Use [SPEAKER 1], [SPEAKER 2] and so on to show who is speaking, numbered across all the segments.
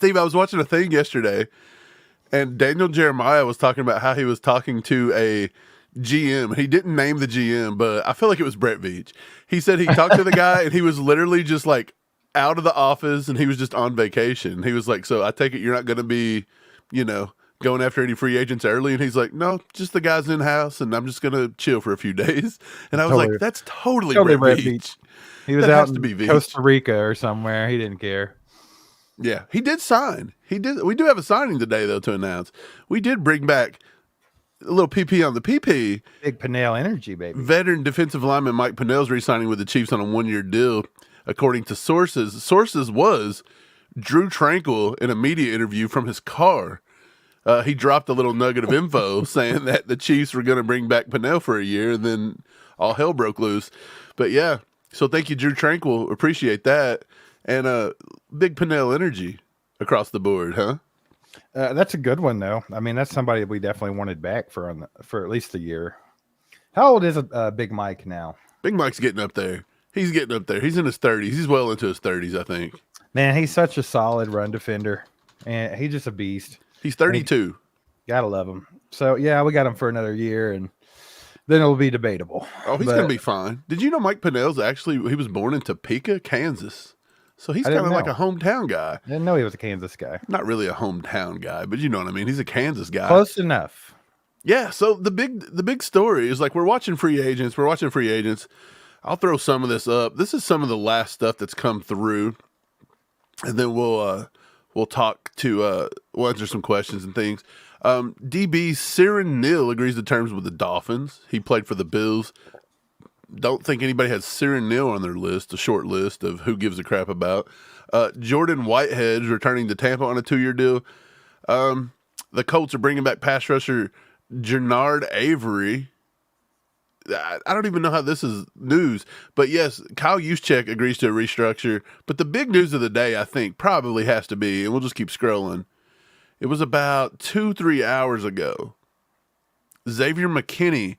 [SPEAKER 1] Steve, I was watching a thing yesterday, and Daniel Jeremiah was talking about how he was talking to a GM. He didn't name the GM, but I feel like it was Brett Veach. He said he talked to the guy, and he was literally just like out of the office, and he was just on vacation. He was like, so I take it you're not going to be, going after any free agents early? And he's like, no, just the guys in-house, and I'm just going to chill for a few days. And I was like, that's totally Brett Veach.
[SPEAKER 2] He was out in Costa Rica or somewhere. He didn't care.
[SPEAKER 1] Yeah, he did sign. We do have a signing today, though, to announce. We did bring back a little PP on the PP.
[SPEAKER 2] Big Pennell energy, baby.
[SPEAKER 1] Veteran defensive lineman Mike Pennell's re-signing with the Chiefs on a 1-year deal, according to sources. Sources was Drew Tranquill in a media interview from his car. He dropped a little nugget of info saying that the Chiefs were going to bring back Pennell for a year, and then all hell broke loose. But yeah, so thank you, Drew Tranquill. Appreciate that. And big Pennell energy across the board, huh?
[SPEAKER 2] That's a good one, though. I mean, that's somebody we definitely wanted back for at least a year. How old is Big Mike now?
[SPEAKER 1] Big Mike's getting up there. He's getting up there. He's in his 30s. He's well into his 30s, I think.
[SPEAKER 2] Man, he's such a solid run defender, and he's just a beast.
[SPEAKER 1] He's 32.
[SPEAKER 2] Gotta love him. So, yeah, we got him for another year, and then it'll be debatable.
[SPEAKER 1] Oh, he's going to be fine. Did you know Mike Pennell's he was born in Topeka, Kansas? So he's kind of like a hometown guy.
[SPEAKER 2] I didn't know he was a Kansas guy.
[SPEAKER 1] Not really a hometown guy, but you know what I mean. He's a Kansas guy.
[SPEAKER 2] Close enough.
[SPEAKER 1] Yeah, so the big story is like we're watching free agents. I'll throw some of this up. This is some of the last stuff that's come through, and then we'll talk to we'll answer some questions and things. DB Siren Neal agrees to terms with the Dolphins. He played for the Bills. Don't think anybody has Siren Neal on their list, a short list of who gives a crap about. Jordan Whitehead's returning to Tampa on a 2-year deal. The Colts are bringing back pass rusher Gennard Avery. I don't even know how this is news, but yes, Kyle Juszczyk agrees to a restructure. But the big news of the day, I think, probably has to be, and we'll just keep scrolling. It was about 2-3 hours ago. Xavier McKinney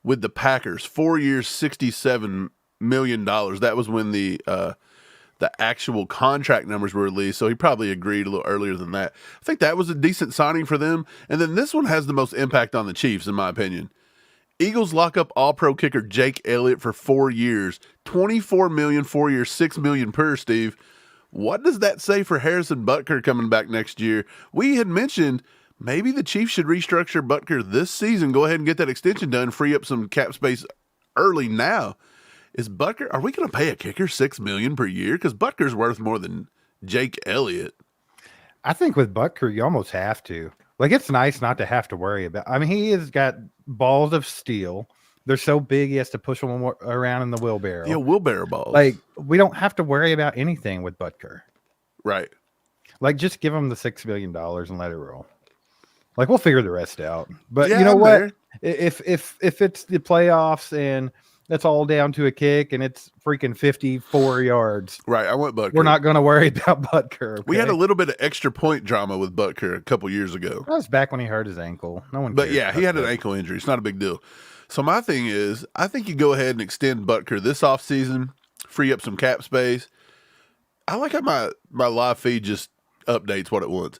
[SPEAKER 1] with the Packers, 4 years, $67 million. That was when the actual contract numbers were released, so he probably agreed a little earlier than that. I think that was a decent signing for them. And then this one has the most impact on the Chiefs, in my opinion. Eagles lock up all-pro kicker Jake Elliott for 4 years. $24 million, 4 years, $6 million per, Steve. What does that say for Harrison Butker coming back next year? We had mentioned maybe the Chiefs should restructure Butker this season, go ahead and get that extension done, free up some cap space early now. Are we going to pay a kicker $6 million per year? Because Butker's worth more than Jake Elliott.
[SPEAKER 2] I think with Butker, you almost have to. Like, it's nice not to have to worry about. I mean, he has got balls of steel. They're so big, he has to push them around in the wheelbarrow.
[SPEAKER 1] Yeah, wheelbarrow balls.
[SPEAKER 2] Like, we don't have to worry about anything with Butker.
[SPEAKER 1] Right.
[SPEAKER 2] Like, just give him the $6 million and let it roll. Like, we'll figure the rest out. But
[SPEAKER 1] yeah,
[SPEAKER 2] you know
[SPEAKER 1] I'm
[SPEAKER 2] what?
[SPEAKER 1] there.
[SPEAKER 2] If it's the playoffs and that's all down to a kick and it's freaking 54 yards.
[SPEAKER 1] Right, I want Butker.
[SPEAKER 2] We're not going to worry about Butker. Okay?
[SPEAKER 1] We had a little bit of extra point drama with Butker a couple years ago.
[SPEAKER 2] That was back when he hurt his ankle. No one.
[SPEAKER 1] But yeah, he had an ankle injury. It's not a big deal. So my thing is, I think you go ahead and extend Butker this offseason, free up some cap space. I like how my live feed just updates what it wants.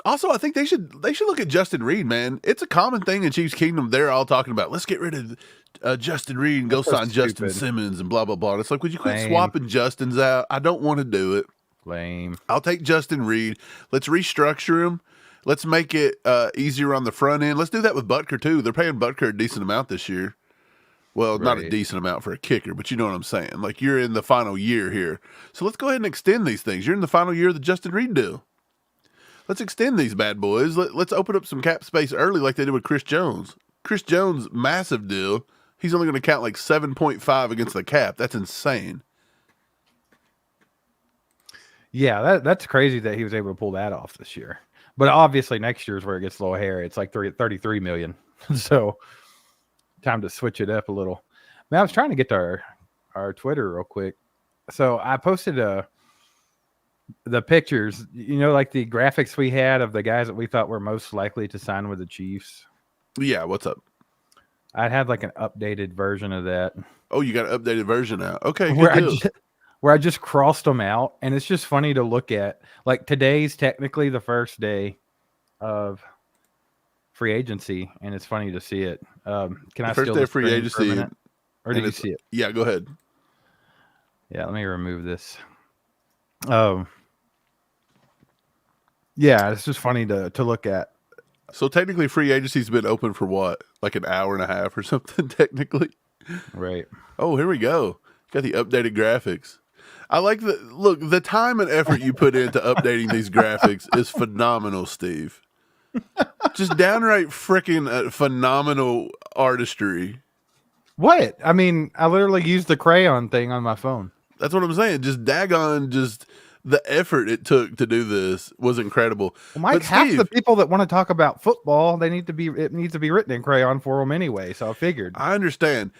[SPEAKER 1] Also, I think they should look at Justin Reed, man. It's a common thing in Chiefs Kingdom. They're all talking about, let's get rid of Justin Reed and go sign Justin Simmons and blah, blah, blah. And it's like, would you quit swapping Justins out? I don't want to do it.
[SPEAKER 2] Lame.
[SPEAKER 1] I'll take Justin Reed. Let's restructure him. Let's make it easier on the front end. Let's do that with Butker, too. They're paying Butker a decent amount this year. Well, not a decent amount for a kicker, but you know what I'm saying. Like, you're in the final year here. So let's go ahead and extend these things. You're in the final year of the Justin Reed deal. Let's extend these bad boys. Let's open up some cap space early like they did with Chris Jones. Chris Jones, massive deal. He's only going to count like 7.5 against the cap. That's insane.
[SPEAKER 2] Yeah, that's crazy that he was able to pull that off this year. But obviously next year is where it gets a little hairy. It's like 33 million. So time to switch it up a little. Man, I was trying to get to our Twitter real quick. So I posted the pictures, you know, like the graphics we had of the guys that we thought were most likely to sign with the Chiefs.
[SPEAKER 1] Yeah, what's up?
[SPEAKER 2] I'd have like an updated version of that.
[SPEAKER 1] Oh, you got an updated version out. Okay,
[SPEAKER 2] Where
[SPEAKER 1] good deal.
[SPEAKER 2] where I just crossed them out, and it's just funny to look at. Like today's technically the first day of free agency, and it's funny to see it. Can I
[SPEAKER 1] First
[SPEAKER 2] steal
[SPEAKER 1] day
[SPEAKER 2] the
[SPEAKER 1] of free
[SPEAKER 2] screen for a
[SPEAKER 1] agency,
[SPEAKER 2] minute? Or do you see it?
[SPEAKER 1] Yeah, go ahead.
[SPEAKER 2] Yeah, let me remove this. Yeah, it's just funny to look at.
[SPEAKER 1] So technically, free agency's been open for what, like an hour and a half or something? Technically,
[SPEAKER 2] Right.
[SPEAKER 1] Oh, here we go. Got the updated graphics. I like the time and effort you put into updating these graphics is phenomenal, Steve. Just downright freaking phenomenal artistry.
[SPEAKER 2] What? I mean, I literally used the crayon thing on my phone.
[SPEAKER 1] That's what I'm saying. Just daggone, just the effort it took to do this was incredible.
[SPEAKER 2] Well, Mike, half the people that want to talk about football, it needs to be written in crayon for them anyway. So I figured.
[SPEAKER 1] I understand.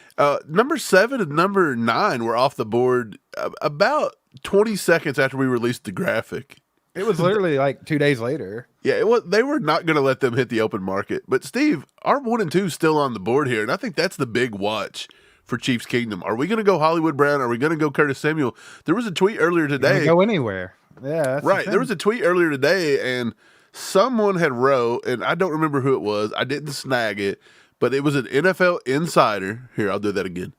[SPEAKER 1] Number 7 and number 9 were off the board about 20 seconds after we released the graphic.
[SPEAKER 2] It was literally like 2 days later.
[SPEAKER 1] Yeah, it was. They were not going to let them hit the open market. But Steve, our 1 and 2 is still on the board here, and I think that's the big watch for Chiefs Kingdom. Are we going to go Hollywood Brown? Are we going to go Curtis Samuel? There was a tweet earlier today.
[SPEAKER 2] Go anywhere. Yeah, that's
[SPEAKER 1] right. There was a tweet earlier today, and someone had wrote, and I don't remember who it was. I didn't snag it, but it was an NFL insider. Here, I'll do that again.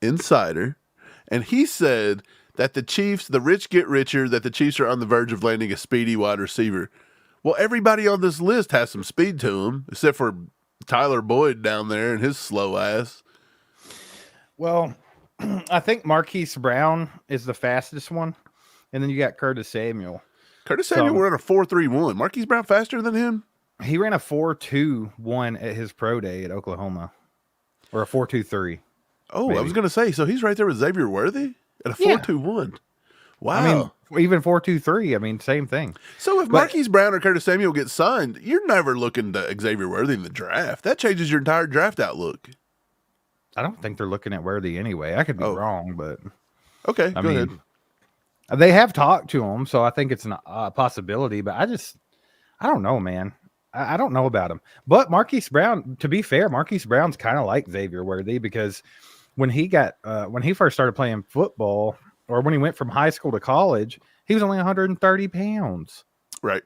[SPEAKER 1] Insider. And he said that the Chiefs, the rich get richer, that the Chiefs are on the verge of landing a speedy wide receiver. Well, everybody on this list has some speed to them, except for Tyler Boyd down there and his slow ass.
[SPEAKER 2] Well, I think Marquise Brown is the fastest one, and then you got Curtis Samuel.
[SPEAKER 1] Curtis Samuel ran a 4.31. Marquise Brown faster than him?
[SPEAKER 2] He ran a 4.21 at his pro day at Oklahoma, or a 4.23.
[SPEAKER 1] Oh,
[SPEAKER 2] maybe.
[SPEAKER 1] I was going to say, so he's right there with Xavier Worthy at a 4.21. Wow.
[SPEAKER 2] I mean, even 4.23. I mean, same thing.
[SPEAKER 1] So if Marquise Brown or Curtis Samuel get signed, you're never looking to Xavier Worthy in the draft. That changes your entire draft outlook.
[SPEAKER 2] I don't think they're looking at Worthy anyway. I could be wrong, but
[SPEAKER 1] okay, go ahead.
[SPEAKER 2] They have talked to him, so I think it's a possibility. But I don't know, man. I don't know about him. But Marquise Brown, to be fair, Marquise Brown's kind of like Xavier Worthy because when he first started playing football, or when he went from high school to college, he was only 130 pounds.
[SPEAKER 1] Right.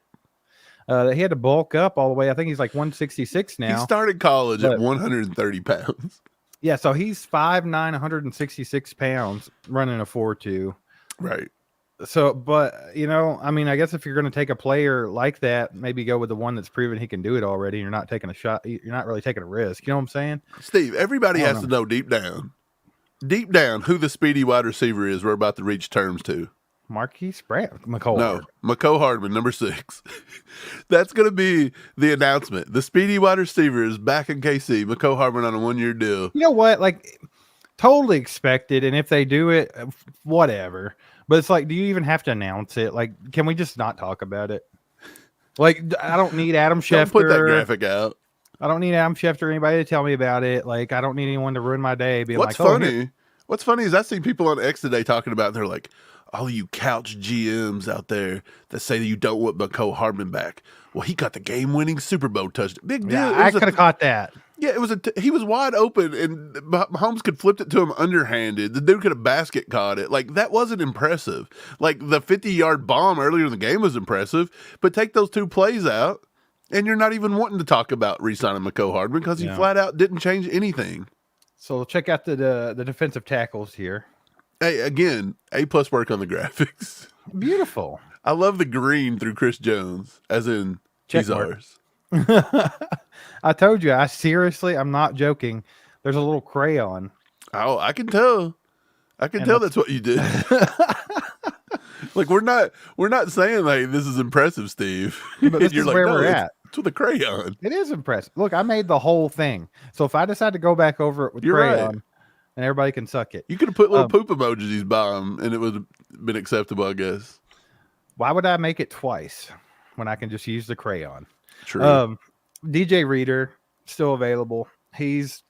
[SPEAKER 2] He had to bulk up all the way. I think he's like 166 now.
[SPEAKER 1] He started college at 130 pounds.
[SPEAKER 2] Yeah, so he's 5'9", 166 pounds, running a 4.2.
[SPEAKER 1] Right.
[SPEAKER 2] So, but, I mean, I guess if you're going to take a player like that, maybe go with the one that's proven he can do it already. You're not taking a shot. You're not really taking a risk. You know what I'm saying?
[SPEAKER 1] Steve, everybody has to know deep down, who the speedy wide receiver is we're about to reach terms to.
[SPEAKER 2] Marquise Brown. McCole.
[SPEAKER 1] No, McCole Hardman, number 6. That's going to be the announcement. The speedy wide receiver is back in KC. McCole Hardman on a 1-year deal.
[SPEAKER 2] You know what? Like, totally expected. And if they do it, whatever. But it's like, do you even have to announce it? Like, can we just not talk about it? Like, I don't need Adam Schefter.
[SPEAKER 1] Don't put that graphic out.
[SPEAKER 2] I don't need Adam Schefter or anybody to tell me about it. Like, I don't need anyone to ruin my day.
[SPEAKER 1] What's funny is I see people on X today talking about, they're like, all you couch GMs out there that say that you don't want McCole Hardman back. Well, he got the game-winning Super Bowl touchdown. Big deal.
[SPEAKER 2] Yeah, I could have caught that.
[SPEAKER 1] Yeah, he was wide open, and Mahomes could flipped it to him underhanded. The dude could have basket caught it. Like, that wasn't impressive. Like, the 50-yard bomb earlier in the game was impressive, but take those 2 plays out, and you're not even wanting to talk about re-signing McCole Hardman because he flat out didn't change anything.
[SPEAKER 2] So check out the defensive tackles here.
[SPEAKER 1] Hey, again, A+ work on the graphics.
[SPEAKER 2] Beautiful.
[SPEAKER 1] I love the green through Chris Jones, as in he's ours.
[SPEAKER 2] I told you, I'm not joking. There's a little crayon.
[SPEAKER 1] Oh, I can tell. That's what you did. Like, we're not saying like this is impressive, Steve.
[SPEAKER 2] But this is where we're at.
[SPEAKER 1] It's with a crayon.
[SPEAKER 2] It is impressive. Look, I made the whole thing. So if I decide to go back over it with crayon, right, and everybody can suck it.
[SPEAKER 1] You could have put little poop emojis by them, and it would have been acceptable, I guess.
[SPEAKER 2] Why would I make it twice when I can just use the crayon?
[SPEAKER 1] True.
[SPEAKER 2] DJ Reader, still available. He's,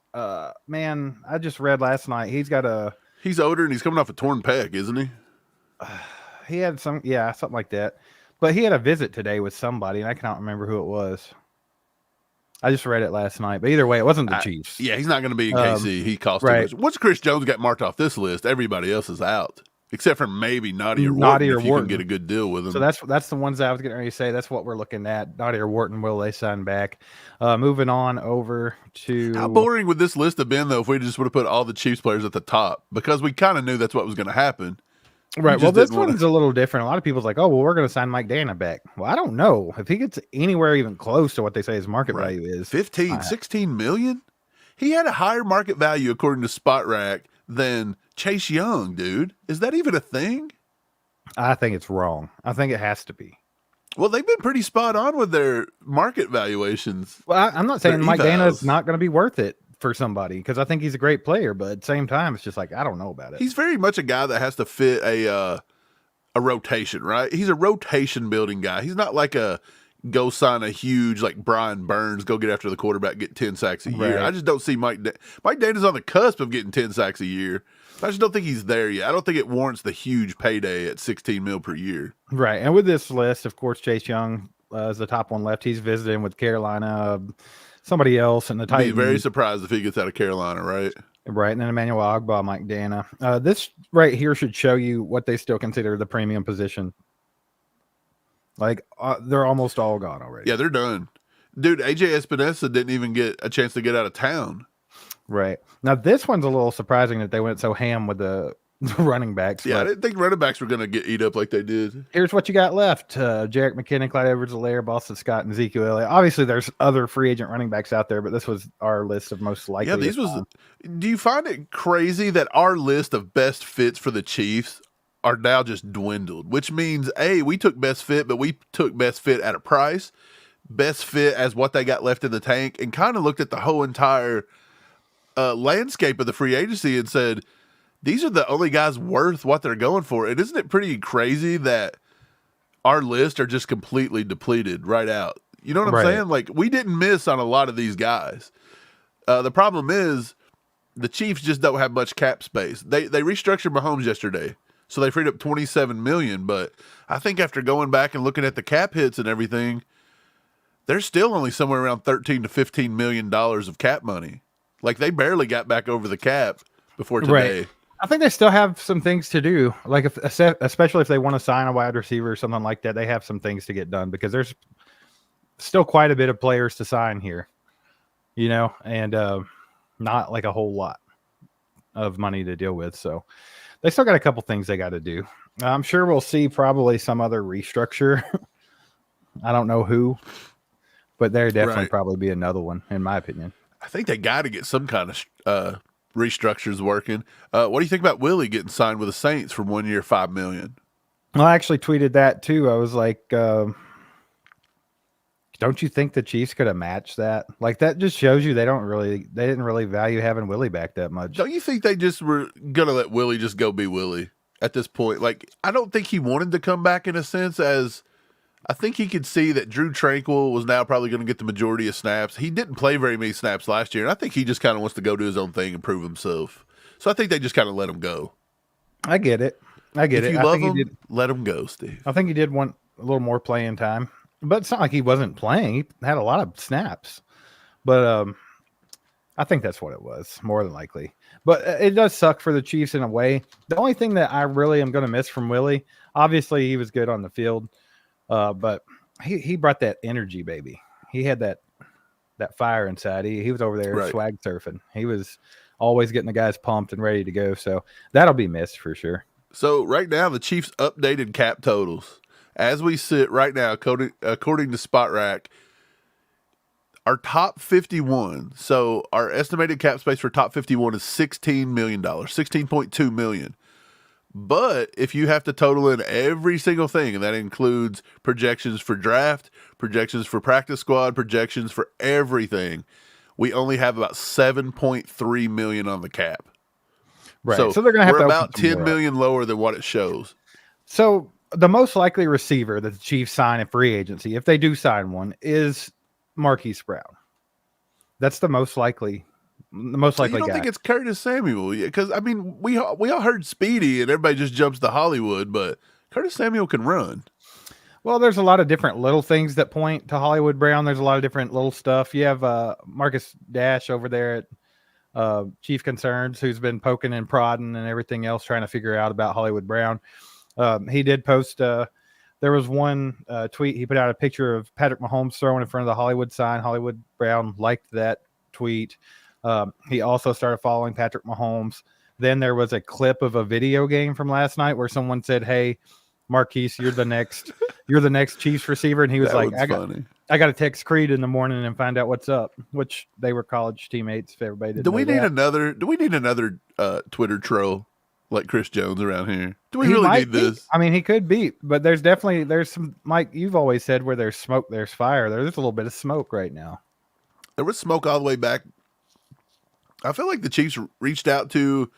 [SPEAKER 2] man, I just read last night.
[SPEAKER 1] He's older, and he's coming off a torn pec, isn't he?
[SPEAKER 2] He had something like that. But he had a visit today with somebody, and I cannot remember who it was. I just read it last night. But either way, it wasn't the Chiefs.
[SPEAKER 1] Yeah, he's not going to be in KC. He cost too much. Once Chris Jones got marked off this list, everybody else is out. except for maybe Naughty or
[SPEAKER 2] Naughty
[SPEAKER 1] Wharton
[SPEAKER 2] or
[SPEAKER 1] if you
[SPEAKER 2] Wharton.
[SPEAKER 1] can get a good deal with them.
[SPEAKER 2] So that's the ones that I was getting ready to say. That's what we're looking at. Naughty or Wharton, will they sign back? Moving on over to
[SPEAKER 1] How boring would this list have been, though, if we just would have put all the Chiefs players at the top? Because we kind of knew that's what was going to happen.
[SPEAKER 2] Right. Well, this one's a little different. A lot of people's like, oh, well, we're going to sign Mike Dana back. Well, I don't know. If he gets anywhere even close to what they say his market value is.
[SPEAKER 1] 16 million? He had a higher market value, according to Spot Rack, than Chase Young, dude. Is that even a thing?
[SPEAKER 2] I think it's wrong. I think it has to be.
[SPEAKER 1] Well, they've been pretty spot on with their market valuations.
[SPEAKER 2] Well, I'm not saying Mike Dana is not going to be worth it for somebody, because I think he's a great player, but at the same time, it's just like, I don't know about it.
[SPEAKER 1] He's very much a guy that has to fit a rotation, right? He's a rotation building guy. He's not like a go sign a huge, like Brian Burns, go get after the quarterback, get 10 sacks a year. I just don't see Mike Dana's on the cusp of getting 10 sacks a year. I just don't think he's there yet. I don't think it warrants the huge payday at 16 mil per year.
[SPEAKER 2] Right. And with this list, of course, Chase Young is the top one left. He's visiting with Carolina, somebody else, and the Titans.
[SPEAKER 1] Be very surprised if he gets out of Carolina, right?
[SPEAKER 2] Right. And then Emmanuel Ogbah, Mike Dana. This right here should show you what they still consider the premium position. Like, they're almost all gone already.
[SPEAKER 1] Yeah, they're done. Dude, AJ Espinosa didn't even get a chance to get out of town.
[SPEAKER 2] Right. Now, this one's a little surprising that they went so ham with the running backs.
[SPEAKER 1] Yeah, I didn't think running backs were going to get eat up like they did.
[SPEAKER 2] Here's what you got left. Jarek McKinnon, Clyde Edwards-Helaire, Boston Scott, and Ezekiel Elliott. Obviously, there's other free agent running backs out there, but this was our list of most likely.
[SPEAKER 1] Yeah, these was. Do you find it crazy that our list of best fits for the Chiefs are now just dwindled? Which means, A, we took best fit, but we took best fit at a price, best fit as what they got left in the tank, and kind of looked at the whole entire landscape of the free agency and said, these are the only guys worth what they're going for. And isn't it pretty crazy that our list are just completely depleted right out? You know what I'm saying? Like, we didn't miss on a lot of these guys. The problem is the Chiefs just don't have much cap space. They restructured Mahomes yesterday, so they freed up $27 million. But I think after going back and looking at the cap hits and everything, they're still only somewhere around $13 to $15 million of cap money. Like, they barely got back over the cap before today.
[SPEAKER 2] Right. I think they still have some things to do. Like, especially if they want to sign a wide receiver or something like that, they have some things to get done because there's still quite a bit of players to sign here, you know, and not like a whole lot of money to deal with. So they still got a couple things they got to do. I'm sure we'll see probably some other restructure. I don't know who, but there definitely probably be another one, in my opinion.
[SPEAKER 1] I think they got to get some kind of restructures working. What do you think about Willie getting signed with the Saints for 1 year, $5 million?
[SPEAKER 2] Well, I actually tweeted that too. I was like, don't you think the Chiefs could have matched that? Like, that just shows you they didn't really value having Willie back that much.
[SPEAKER 1] Don't you think they just were gonna let Willie just go be Willie at this point? Like, I don't think he wanted to come back in a sense, as I think he could see that Drew Tranquill was now probably going to get the majority of snaps. He didn't play very many snaps last year, and I think he just kind of wants to go do his own thing and prove himself. So I think they just kind of let him go.
[SPEAKER 2] I get it. If
[SPEAKER 1] you love him, let him go, Steve.
[SPEAKER 2] I think he did want a little more playing time, but it's not like he wasn't playing. He had a lot of snaps, but I think that's what it was, more than likely. But it does suck for the Chiefs in a way. The only thing that I really am going to miss from Willie, obviously he was good on the field. But he brought that energy, baby. He had that fire inside. He was over there swag surfing. He was always getting the guys pumped and ready to go. So that'll be missed for sure. So
[SPEAKER 1] right now, the Chiefs' updated cap totals, as we sit right now, according to Spot Rack, our top 51. So our estimated cap space for top 51 is $16 million, $16.2 million. But if you have to total in every single thing, and that includes projections for draft, projections for practice squad, projections for everything, we only have about $7.3 million on the cap.
[SPEAKER 2] Right. So they're going to have to
[SPEAKER 1] about $10 million lower than what it shows.
[SPEAKER 2] So the most likely receiver that the Chiefs sign in free agency, if they do sign one, is Marquise Brown. That's the most likely. The most likely
[SPEAKER 1] guy. You don't think it's Curtis Samuel? Because, I mean, we all heard Speedy and everybody just jumps to Hollywood, but Curtis Samuel can run.
[SPEAKER 2] Well, there's a lot of different little things that point to Hollywood Brown. There's a lot of different little stuff. You have Marcus Dash over there Chief Concerns, who's been poking and prodding and everything else, trying to figure out about Hollywood Brown. He did post. There was one tweet. He put out a picture of Patrick Mahomes throwing in front of the Hollywood sign. Hollywood Brown liked that tweet. He also started following Patrick Mahomes. Then there was a clip of a video game from last night where someone said, "Hey, Marquise, you're the next Chiefs receiver," and he was like, I got to text Creed in the morning and find out what's up." Which they were college teammates. If everybody didn't
[SPEAKER 1] Do we need
[SPEAKER 2] that.
[SPEAKER 1] another Twitter troll like Chris Jones around here? Do we really need this?
[SPEAKER 2] I mean, he could be, but there's some, Mike, you've always said where there's smoke, there's fire. There's a little bit of smoke right now.
[SPEAKER 1] There was smoke all the way back. I feel like the Chiefs reached out to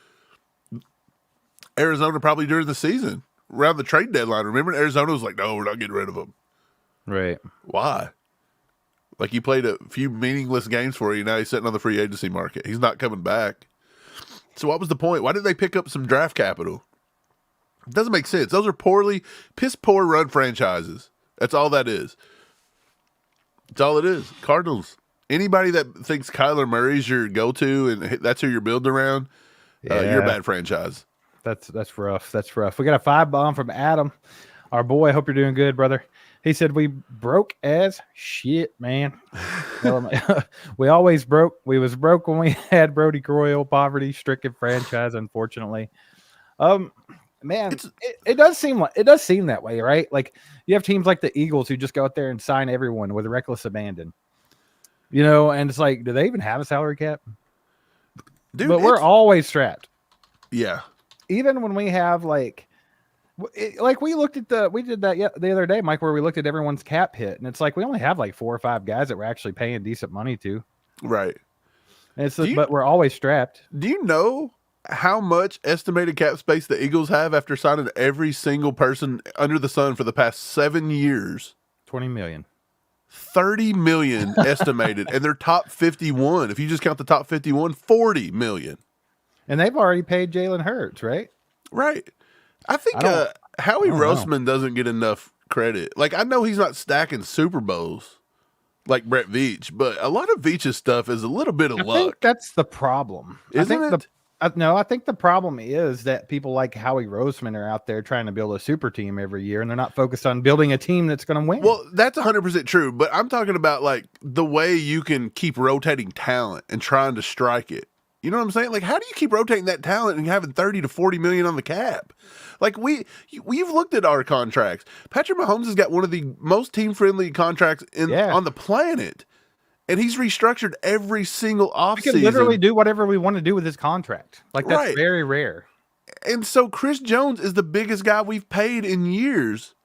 [SPEAKER 1] Arizona probably during the season, around the trade deadline. Remember, Arizona was like, "No, we're not getting rid of him."
[SPEAKER 2] Right.
[SPEAKER 1] Why? Like, he played a few meaningless games for you. Now he's sitting on the free agency market. He's not coming back. So what was the point? Why did they pick up some draft capital? It doesn't make sense. Those are piss poor run franchises. That's all that is. That's all it is. Cardinals. Anybody that thinks Kyler Murray's your go-to and that's who you're building around, you're a bad franchise.
[SPEAKER 2] That's rough. That's rough. We got a 5-bomb from Adam, our boy. Hope you're doing good, brother. He said, "We broke as shit, man." We always broke. We was broke when we had Brody Croyle, poverty-stricken franchise, unfortunately. Man, it does seem that way, right? Like, you have teams like the Eagles who just go out there and sign everyone with reckless abandon. And it's like, do they even have a salary cap?
[SPEAKER 1] Dude,
[SPEAKER 2] but we're always strapped.
[SPEAKER 1] Yeah.
[SPEAKER 2] Even when we have we did that the other day, Mike, where we looked at everyone's cap hit, and it's like we only have like 4 or 5 guys that we're actually paying decent money to.
[SPEAKER 1] Right.
[SPEAKER 2] And but we're always strapped.
[SPEAKER 1] Do you know how much estimated cap space the Eagles have after signing every single person under the sun for the past 7 years?
[SPEAKER 2] 20 million.
[SPEAKER 1] 30 million estimated, and they're top 51. If you just count the top 51, 40 million.
[SPEAKER 2] And they've already paid Jalen Hurts, right?
[SPEAKER 1] Right. I think Howie Roseman doesn't get enough credit. Like, I know he's not stacking Super Bowls like Brett Veach, but a lot of Veach's stuff is a little bit of luck.
[SPEAKER 2] I think that's the problem.
[SPEAKER 1] Isn't it?
[SPEAKER 2] I think the problem is that people like Howie Roseman are out there trying to build a super team every year, and they're not focused on building a team that's going to win.
[SPEAKER 1] Well, that's 100% true, but I'm talking about like the way you can keep rotating talent and trying to strike it. You know what I'm saying? Like, how do you keep rotating that talent and having 30 to 40 million on the cap? Like, we've looked at our contracts. Patrick Mahomes has got one of the most team-friendly contracts on the planet. And he's restructured every single offseason.
[SPEAKER 2] We can literally do whatever we want to do with his contract. Like, that's very rare.
[SPEAKER 1] And so Chris Jones is the biggest guy we've paid in years.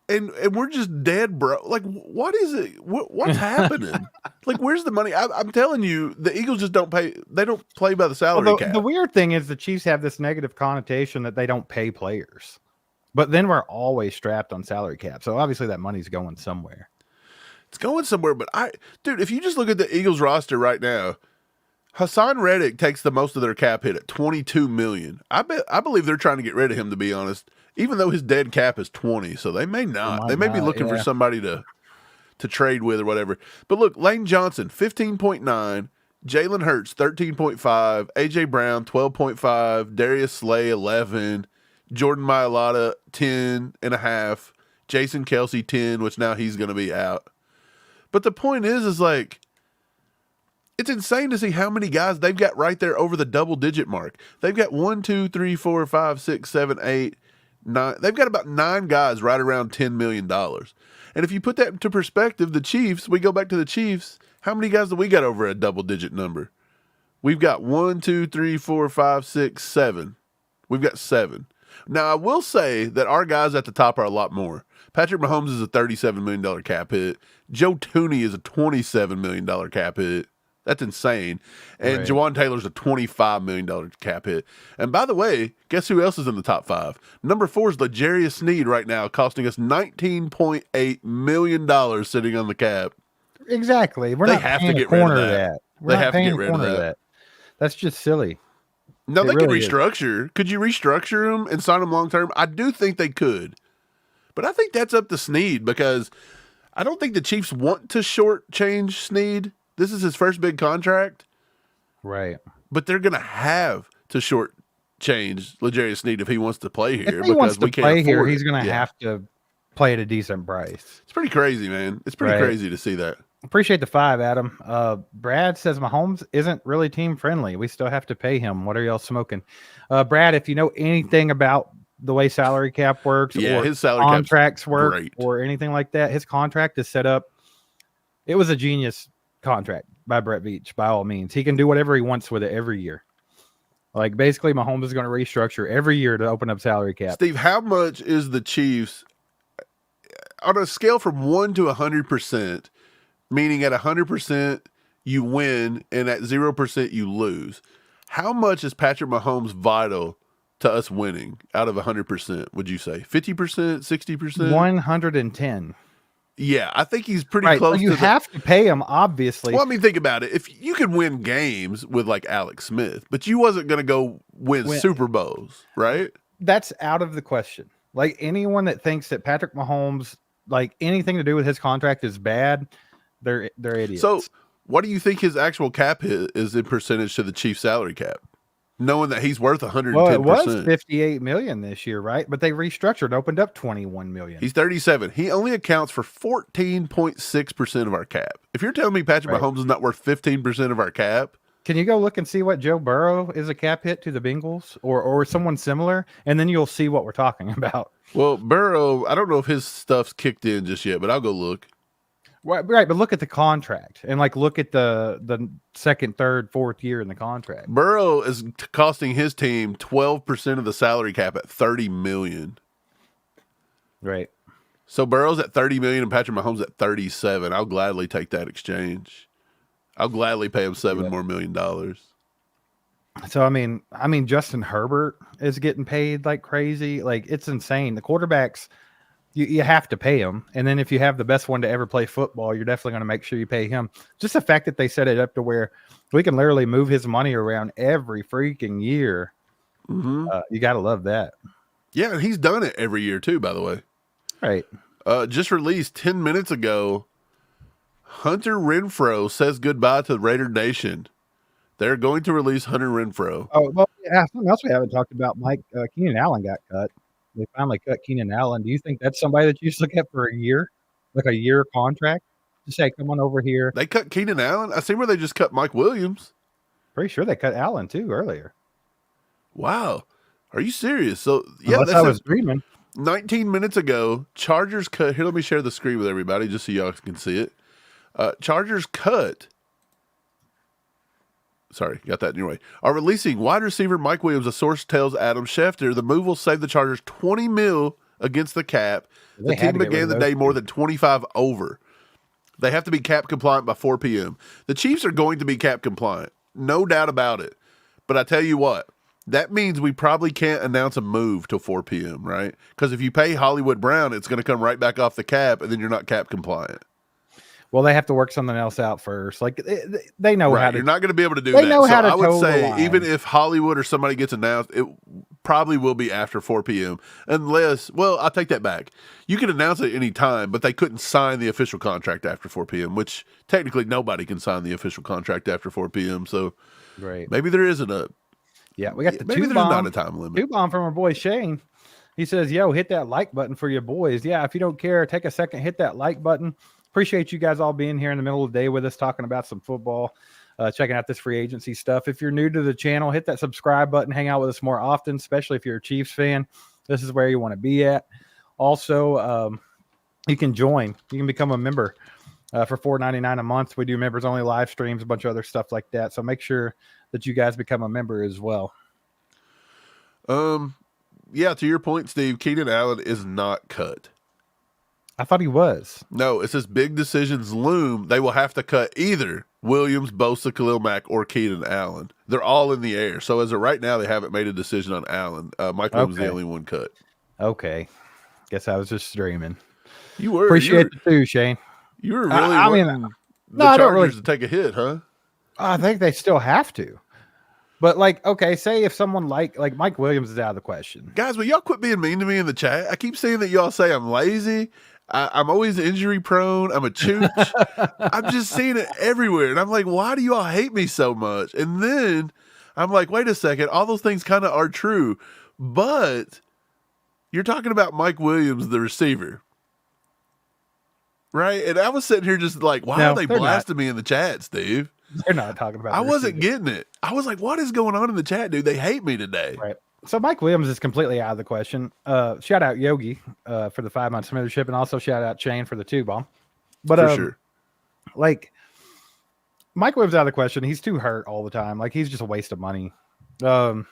[SPEAKER 1] And we're just dead, bro. Like, what is it? What's happening? Like, where's the money? I'm telling you, the Eagles just don't pay. They don't play by the salary cap.
[SPEAKER 2] The weird thing is the Chiefs have this negative connotation that they don't pay players. But then we're always strapped on salary cap. So obviously that money's going somewhere.
[SPEAKER 1] It's going somewhere, but dude, if you just look at the Eagles roster right now, Hassan Reddick takes the most of their cap hit at $22 million. I believe they're trying to get rid of him, to be honest, even though his dead cap is 20. So they may not. They may be looking for somebody to trade with or whatever. But look, Lane Johnson, 15.9, Jalen Hurts, 13.5, AJ Brown, 12.5, Darius Slay, 11, Jordan Mailata, 10.5, Jason Kelsey, 10, which now he's going to be out. But the point is like, it's insane to see how many guys they've got right there over the double-digit mark. They've got 1, 2, 3, 4, 5, 6, 7, 8, 9. They've got about 9 guys right around $10 million. And if you put that into perspective, the Chiefs, we go back to the Chiefs, how many guys do we got over a double-digit number? We've got 1, 2, 3, 4, 5, 6, 7. We've got 7. Now, I will say that our guys at the top are a lot more. Patrick Mahomes is a $37 million cap hit. Joe Tooney is a $27 million cap hit. That's insane. And right. Jawan Taylor's a $25 million cap hit. And by the way, guess who else is in the top 5? Number 4 is Xavier Snead right now, costing us $19.8 million sitting on the cap.
[SPEAKER 2] Exactly.
[SPEAKER 1] They have to get rid of that. They have to get rid of that.
[SPEAKER 2] That's just silly.
[SPEAKER 1] No, they could restructure. Could you restructure them and sign them long term? I do think they could. But I think that's up to Snead because I don't think the Chiefs want to shortchange Snead. This is his first big contract.
[SPEAKER 2] Right.
[SPEAKER 1] But they're going to have to shortchange L'Jarius Sneed if he wants to play here,
[SPEAKER 2] If he wants
[SPEAKER 1] because
[SPEAKER 2] to
[SPEAKER 1] we can't
[SPEAKER 2] play
[SPEAKER 1] afford
[SPEAKER 2] here,
[SPEAKER 1] it.
[SPEAKER 2] he's going to
[SPEAKER 1] Yeah.
[SPEAKER 2] have to play at a decent price.
[SPEAKER 1] It's pretty crazy, man. It's pretty
[SPEAKER 2] Right.
[SPEAKER 1] crazy to see that.
[SPEAKER 2] Appreciate the 5, Adam. Brad says Mahomes isn't really team friendly. We still have to pay him. What are y'all smoking? Brad, if you know anything about the way salary cap works,
[SPEAKER 1] Yeah,
[SPEAKER 2] or
[SPEAKER 1] his salary
[SPEAKER 2] contracts work,
[SPEAKER 1] great.
[SPEAKER 2] or anything like that, his contract is set up. It was a genius contract by Brett Veach, by all means. He can do whatever he wants with it every year. Like, basically, Mahomes is going to restructure every year to open up salary cap.
[SPEAKER 1] Steve, how much is the Chiefs on a scale from 1 to 100%, meaning at 100% you win and at 0% you lose? How much is Patrick Mahomes vital to us winning out of 100%, would you say? 50%, 60%?
[SPEAKER 2] 110.
[SPEAKER 1] Yeah, I think he's pretty
[SPEAKER 2] Right.
[SPEAKER 1] close
[SPEAKER 2] So you
[SPEAKER 1] to
[SPEAKER 2] have to pay him, obviously.
[SPEAKER 1] Well, I mean, think about it. If you could win games with like Alex Smith, but you wasn't going to go win Super Bowls, right?
[SPEAKER 2] That's out of the question. Like, anyone that thinks that Patrick Mahomes, like anything to do with his contract is bad, they're idiots.
[SPEAKER 1] So what do you think his actual cap is in percentage to the Chiefs salary cap? Knowing that he's worth 110%.
[SPEAKER 2] Well, it was $58 million this year, right? But they restructured, opened up $21 million.
[SPEAKER 1] He's 37. He only accounts for 14.6% of our cap. If you're telling me Patrick Mahomes is not worth 15% of our cap,
[SPEAKER 2] can you go look and see what Joe Burrow is a cap hit to the Bengals or someone similar, and then you'll see what we're talking about.
[SPEAKER 1] Well, Burrow, I don't know if his stuff's kicked in just yet, but I'll go look.
[SPEAKER 2] Right, but look at the contract and like look at the second, third, fourth year in the contract.
[SPEAKER 1] Burrow is costing his team 12% of the salary cap at $30 million.
[SPEAKER 2] Right.
[SPEAKER 1] So Burrow's at $30 million and Patrick Mahomes at 37. I'll gladly take that exchange. I'll gladly pay him $7 more million.
[SPEAKER 2] So I mean, Justin Herbert is getting paid like crazy. Like, it's insane. The quarterbacks, you have to pay him. And then if you have the best one to ever play football, you're definitely going to make sure you pay him. Just the fact that they set it up to where we can literally move his money around every freaking year.
[SPEAKER 1] Mm-hmm.
[SPEAKER 2] You got to love that.
[SPEAKER 1] Yeah, and he's done it every year too, by the way.
[SPEAKER 2] Right.
[SPEAKER 1] Just released 10 minutes ago, Hunter Renfrow says goodbye to Raider Nation. They're going to release Hunter Renfrow.
[SPEAKER 2] Oh, well, yeah, something else we haven't talked about, Mike. Keenan Allen got cut. They finally cut Keenan Allen. Do you think that's somebody that you used to look at for a year, like a year contract, to say, come on over here?
[SPEAKER 1] They cut Keenan Allen? I see where they just cut Mike Williams.
[SPEAKER 2] Pretty sure they cut Allen, too, earlier.
[SPEAKER 1] Wow. Are you serious? So, yeah,
[SPEAKER 2] Unless I was dreaming.
[SPEAKER 1] 19 minutes ago, Chargers cut. Here, let me share the screen with everybody just so y'all can see it. Chargers cut. Sorry, got that in your way. Are releasing wide receiver Mike Williams. A source tells Adam Schefter the move will save the Chargers $20 million against the cap. The team began the day more than 25 over. They have to be cap compliant by 4 p.m. The Chiefs are going to be cap compliant, no doubt about it. But I tell you what, that means we probably can't announce a move till 4 p.m., right? Because if you pay Hollywood Brown, it's going to come right back off the cap, and then you're not cap compliant.
[SPEAKER 2] Well, they have to work something else out first. Like, they know how to.
[SPEAKER 1] You're not going to be able to do that.
[SPEAKER 2] They know how to.
[SPEAKER 1] I would say even if Hollywood or somebody gets announced, it probably will be after 4 p.m. Unless, well, I'll take that back. You can announce it any time, but they couldn't sign the official contract after 4 p.m., which technically nobody can sign the official contract after 4 p.m. So maybe there isn't a.
[SPEAKER 2] Yeah, we got the
[SPEAKER 1] maybe
[SPEAKER 2] two
[SPEAKER 1] there's
[SPEAKER 2] bomb,
[SPEAKER 1] not a time limit.
[SPEAKER 2] 2-bomb from our boy Shane. He says, yo, hit that like button for your boys. Yeah, if you don't care, take a second, hit that like button. Appreciate you guys all being here in the middle of the day with us, talking about some football, checking out this free agency stuff. If you're new to the channel, hit that subscribe button, hang out with us more often, especially if you're a Chiefs fan. This is where you want to be at. Also, you can join. You can become a member for $4.99 a month. We do members only live streams, a bunch of other stuff like that. So make sure that you guys become a member as well.
[SPEAKER 1] Yeah, to your point, Steve, Keenan Allen is not cut.
[SPEAKER 2] I thought he was.
[SPEAKER 1] No, it says big decisions loom. They will have to cut either Williams, Bosa, Khalil Mack, or Keenan Allen. They're all in the air. So as of right now, they haven't made a decision on Allen. Mike Williams is the only one cut.
[SPEAKER 2] Okay. Guess I was just streaming.
[SPEAKER 1] You were.
[SPEAKER 2] Appreciate the too, Shane.
[SPEAKER 1] You were really the Chargers to take a hit, huh?
[SPEAKER 2] I think they still have to. But, like, okay, say if someone like Mike Williams is out of the question.
[SPEAKER 1] Guys, will y'all quit being mean to me in the chat? I keep seeing that y'all say I'm lazy. I'm always injury prone. I'm a chooch. I'm just seeing it everywhere. And I'm like, why do you all hate me so much? And then I'm like, wait a second. All those things kind of are true. But you're talking about Mike Williams, the receiver. Right? And I was sitting here just like, why are they blasting me in the chat, Steve?
[SPEAKER 2] They're not talking about
[SPEAKER 1] I wasn't getting it. I was like, what is going on in the chat, dude? They hate me today.
[SPEAKER 2] Right. So Mike Williams is completely out of the question. Shout out Yogi for the 5-month membership, and also shout out Shane for the 2-bomb. But
[SPEAKER 1] for sure.
[SPEAKER 2] Like Mike Williams out of the question. He's too hurt all the time. Like he's just a waste of money. Let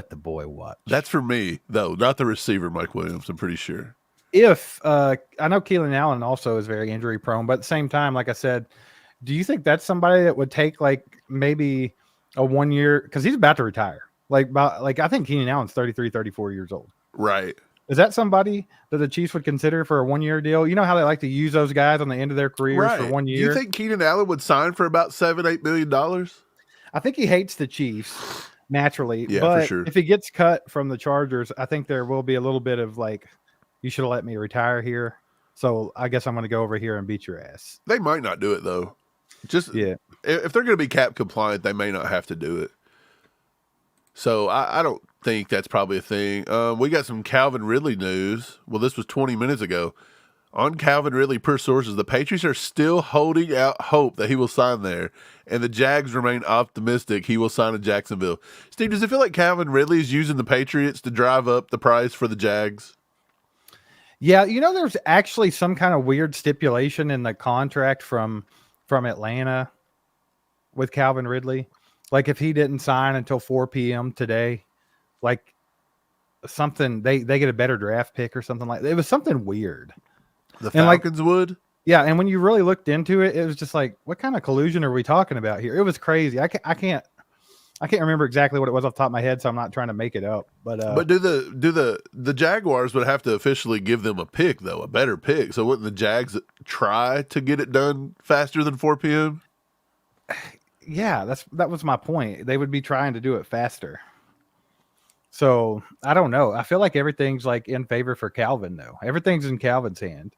[SPEAKER 2] the boy watch.
[SPEAKER 1] That's for me, though, not the receiver, Mike Williams, I'm pretty sure.
[SPEAKER 2] If I know Keenan Allen also is very injury prone, but at the same time, like I said, do you think that's somebody that would take like maybe a 1 year, because he's about to retire? Like I think Keenan Allen's 33, 34 years old.
[SPEAKER 1] Right.
[SPEAKER 2] Is that somebody that the Chiefs would consider for a 1 year deal? You know how they like to use those guys on the end of their careers for 1 year?
[SPEAKER 1] Do you think Keenan Allen would sign for about $7-8 million?
[SPEAKER 2] I think he hates the Chiefs naturally.
[SPEAKER 1] Yeah,
[SPEAKER 2] but
[SPEAKER 1] for sure.
[SPEAKER 2] If he gets cut from the Chargers, I think there will be a little bit of like, you should have let me retire here. So I guess I'm going to go over here and beat your ass.
[SPEAKER 1] They might not do it though. Just if they're going to be cap compliant, they may not have to do it. So I don't think that's probably a thing. We got some Calvin Ridley news. Well, this was 20 minutes ago. On Calvin Ridley, per sources, the Patriots are still holding out hope that he will sign there, and the Jags remain optimistic he will sign in Jacksonville. Steve, does it feel like Calvin Ridley is using the Patriots to drive up the price for the Jags?
[SPEAKER 2] Yeah, there's actually some kind of weird stipulation in the contract from Atlanta with Calvin Ridley. Like if he didn't sign until 4 p.m. today, like something, they get a better draft pick or something like that. It was something weird.
[SPEAKER 1] The Falcons would?
[SPEAKER 2] Yeah, and when you really looked into it, it was just like, what kind of collusion are we talking about here? It was crazy. I can't remember exactly what it was off the top of my head, so I'm not trying to make it up. But
[SPEAKER 1] do the Jaguars would have to officially give them a pick though, a better pick. So wouldn't the Jags try to get it done faster than 4 p.m.?
[SPEAKER 2] Yeah, that was my point. They would be trying to do it faster. So I don't know. I feel like everything's like in favor for Calvin though. Everything's in Calvin's hand.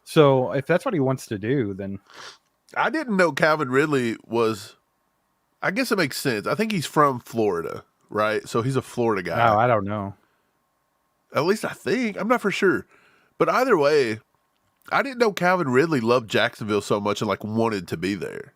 [SPEAKER 2] So if that's what he wants to do, then
[SPEAKER 1] I didn't know Calvin Ridley was. I guess it makes sense. I think he's from Florida, right? So he's a Florida guy.
[SPEAKER 2] Oh, I don't know.
[SPEAKER 1] At least I think. I'm not for sure. But either way, I didn't know Calvin Ridley loved Jacksonville so much and like wanted to be there.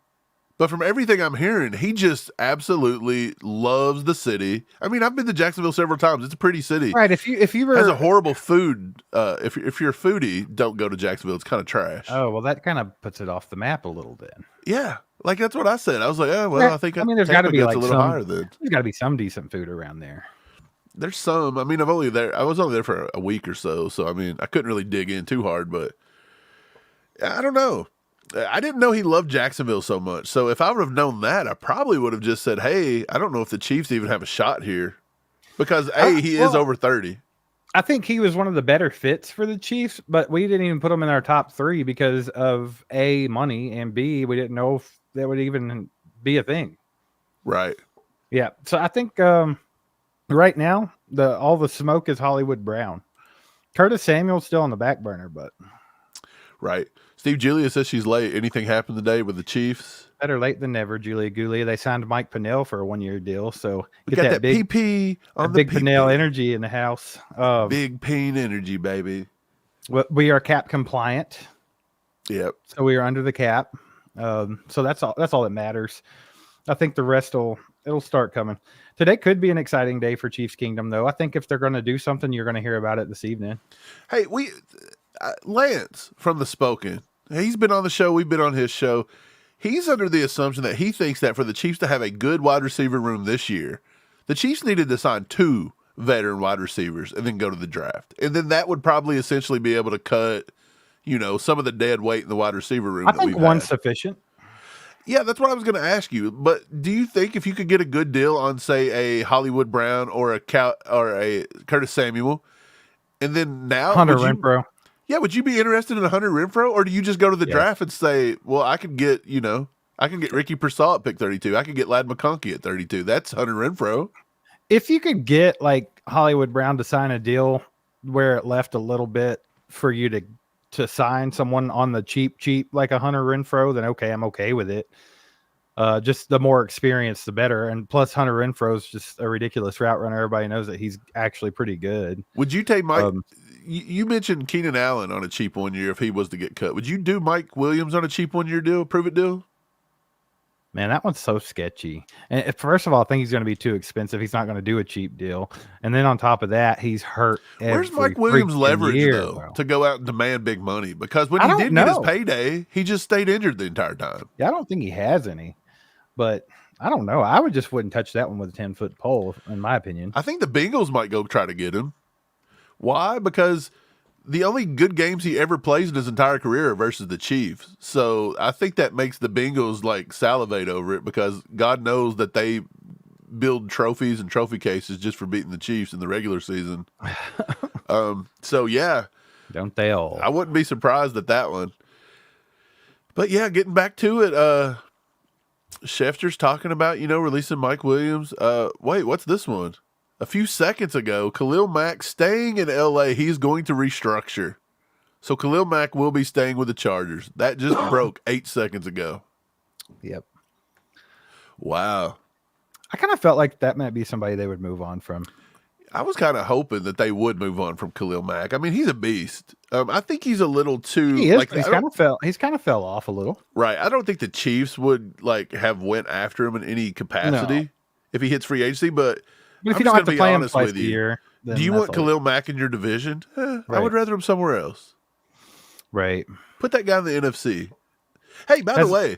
[SPEAKER 1] But from everything I'm hearing, he just absolutely loves the city. I mean, I've been to Jacksonville several times. It's a pretty city.
[SPEAKER 2] Right. If you were
[SPEAKER 1] has a horrible food. If you're a foodie, don't go to Jacksonville. It's kind of trash.
[SPEAKER 2] Oh, well, that kind of puts it off the map a little bit.
[SPEAKER 1] Yeah. Like that's what I said. I was like, oh, well, I think
[SPEAKER 2] there's got to be like
[SPEAKER 1] a little higher than.
[SPEAKER 2] There's got to be some decent food around there.
[SPEAKER 1] There's some. I mean, I was only there for a week or so. So I mean, I couldn't really dig in too hard, but I don't know. I didn't know he loved Jacksonville so much. So if I would have known that, I probably would have just said, hey, I don't know if the Chiefs even have a shot here. Because he is over 30.
[SPEAKER 2] I think he was one of the better fits for the Chiefs, but we didn't even put him in our top 3 because of A, money, and B, we didn't know if that would even be a thing.
[SPEAKER 1] Right.
[SPEAKER 2] Yeah. So I think right now all the smoke is Hollywood Brown. Curtis Samuel's still on the back burner, but
[SPEAKER 1] right. Steve Julia says she's late. Anything happened today with the Chiefs?
[SPEAKER 2] Better late than never, Julia Goulia. They signed Mike Pinnell for a 1-year deal, so
[SPEAKER 1] we got that big PP on the
[SPEAKER 2] big Pinnell energy in the house.
[SPEAKER 1] Big Peen energy, baby.
[SPEAKER 2] We are cap compliant.
[SPEAKER 1] Yep.
[SPEAKER 2] So we are under the cap. So that's all that matters. I think the rest it'll start coming. Today could be an exciting day for Chiefs Kingdom, though. I think if they're going to do something, you're going to hear about it this evening.
[SPEAKER 1] Hey, Lance from The Spoken, he's been on the show. We've been on his show. He's under the assumption that he thinks that for the Chiefs to have a good wide receiver room this year, the Chiefs needed to sign 2 veteran wide receivers and then go to the draft. And then that would probably essentially be able to cut, some of the dead weight in the wide receiver room.
[SPEAKER 2] I think one's sufficient.
[SPEAKER 1] Yeah, that's what I was going to ask you. But do you think if you could get a good deal on, say, a Hollywood Brown or a Curtis Samuel, and then now
[SPEAKER 2] Hunter Renfrow?
[SPEAKER 1] Yeah, would you be interested in a Hunter Renfrow, or do you just go to the draft and say, well, I can get Ricky Pearsall at pick 32. I could get Ladd McConkey at 32. That's Hunter Renfrow.
[SPEAKER 2] If you could get like Hollywood Brown to sign a deal where it left a little bit for you to sign someone on the cheap like a Hunter Renfrow, then okay, I'm okay with it. Just the more experience, the better. And plus, Hunter Renfrow's just a ridiculous route runner. Everybody knows that he's actually pretty good.
[SPEAKER 1] Would you take Mike? You mentioned Keenan Allen on a cheap 1 year if he was to get cut. Would you do Mike Williams on a cheap 1 year deal, prove it deal?
[SPEAKER 2] Man, that one's so sketchy. And first of all, I think he's going to be too expensive. He's not going to do a cheap deal. And then on top of that, he's hurt.
[SPEAKER 1] Where's Mike Williams' leverage, though, to go out and demand big money? Because when he did get his payday, he just stayed injured the entire time.
[SPEAKER 2] Yeah, I don't think he has any. But I don't know. I wouldn't touch that one with a 10-foot pole, in my opinion.
[SPEAKER 1] I think the Bengals might go try to get him. Why? Because the only good games he ever plays in his entire career are versus the Chiefs. So I think that makes the Bengals like salivate over it because God knows that they build trophies and trophy cases just for beating the Chiefs in the regular season. So yeah.
[SPEAKER 2] Don't they all?
[SPEAKER 1] I wouldn't be surprised at that one. But yeah, getting back to it, Schefter's talking about, releasing Mike Williams. Wait, what's this one? A few seconds ago, Khalil Mack staying in L.A., he's going to restructure. So Khalil Mack will be staying with the Chargers. That just broke 8 seconds ago.
[SPEAKER 2] Yep.
[SPEAKER 1] Wow.
[SPEAKER 2] I kind of felt like that might be somebody they would move on from.
[SPEAKER 1] I was kind of hoping that they would move on from Khalil Mack. I mean, he's a beast. I think he's a little too.
[SPEAKER 2] He is. Like, he's kind of fell off a little.
[SPEAKER 1] Right. I don't think the Chiefs would have went after him in any capacity if he hits free agency. But
[SPEAKER 2] if you don't have to play him twice a year,
[SPEAKER 1] do you want Khalil Mack in your division? Right. I would rather him somewhere else.
[SPEAKER 2] Right.
[SPEAKER 1] Put that guy in the NFC. Hey, by the way,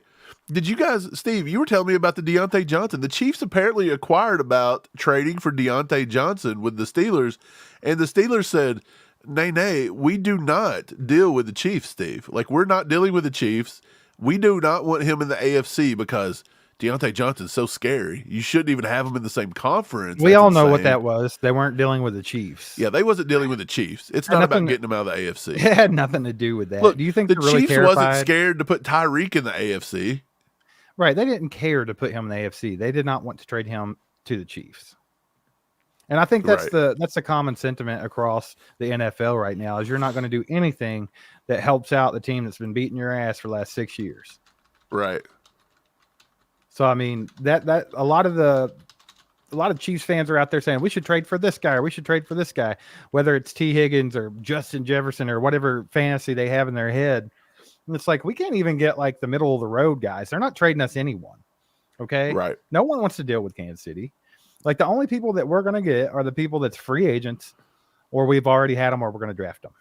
[SPEAKER 1] did you guys, Steve, you were telling me about the Deontay Johnson. The Chiefs apparently acquired about trading for Deontay Johnson with the Steelers, and the Steelers said, nay, we do not deal with the Chiefs, Steve. Like, we're not dealing with the Chiefs. We do not want him in the AFC because Deontay Johnson's so scary. You shouldn't even have him in the same conference.
[SPEAKER 2] We all know what that was. They weren't dealing with the Chiefs.
[SPEAKER 1] Yeah, they wasn't dealing with the Chiefs. It's not about getting them out of the AFC.
[SPEAKER 2] It had nothing to do with that.
[SPEAKER 1] Look,
[SPEAKER 2] do you think
[SPEAKER 1] the
[SPEAKER 2] really
[SPEAKER 1] Chiefs wasn't scared to put Tyreek in the AFC?
[SPEAKER 2] Right. They didn't care to put him in the AFC. They did not want to trade him to the Chiefs. And I think that's the common sentiment across the NFL right now is you're not going to do anything that helps out the team that's been beating your ass for the last 6 years.
[SPEAKER 1] Right.
[SPEAKER 2] So I mean that a lot of Chiefs fans are out there saying we should trade for this guy or we should trade for this guy, whether it's T. Higgins or Justin Jefferson or whatever fantasy they have in their head. And it's like we can't even get like the middle of the road guys. They're not trading us anyone. Okay.
[SPEAKER 1] Right.
[SPEAKER 2] No one wants to deal with Kansas City. Like the only people that we're going to get are the people that's free agents or we've already had them or we're going to draft them.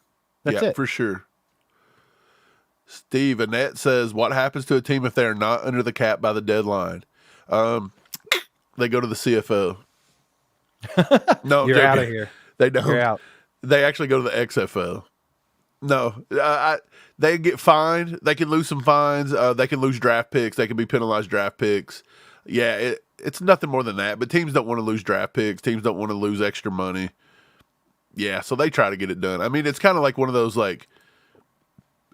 [SPEAKER 2] That's it.
[SPEAKER 1] For sure. Steve, Annette says, what happens to a team if they are not under the cap by the deadline? They go to the CFO. No,
[SPEAKER 2] you're out of here.
[SPEAKER 1] They don't.
[SPEAKER 2] You're out.
[SPEAKER 1] They actually go to the XFL. No, they get fined. They can lose some fines. They can lose draft picks. They can be penalized draft picks. Yeah, it's nothing more than that. But teams don't want to lose draft picks. Teams don't want to lose extra money. Yeah, so they try to get it done. I mean, it's kind of like one of those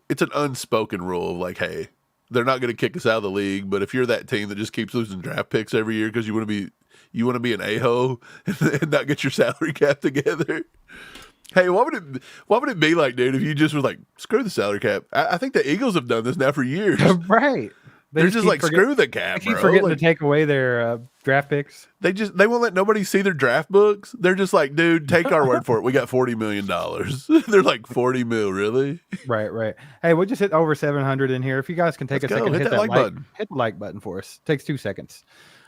[SPEAKER 1] it's an unspoken rule of like, hey, they're not going to kick us out of the league, but if you're that team that just keeps losing draft picks every year because you want to be an a-hole and not get your salary cap together. Hey, what would it be like, dude, if you just was like, screw the salary cap? I think the Eagles have done this now for years.
[SPEAKER 2] Right.
[SPEAKER 1] They're just like, screw the cap,
[SPEAKER 2] they keep forgetting to take away their draft picks.
[SPEAKER 1] They won't let nobody see their draft books. They're just like, dude, take our word for it. We got $40 million. They're like, 40 mil, really?
[SPEAKER 2] Right. Hey, we'll just hit over 700 in here. If you guys can take a second, hit that like button. Hit the like button for us. Takes 2 seconds.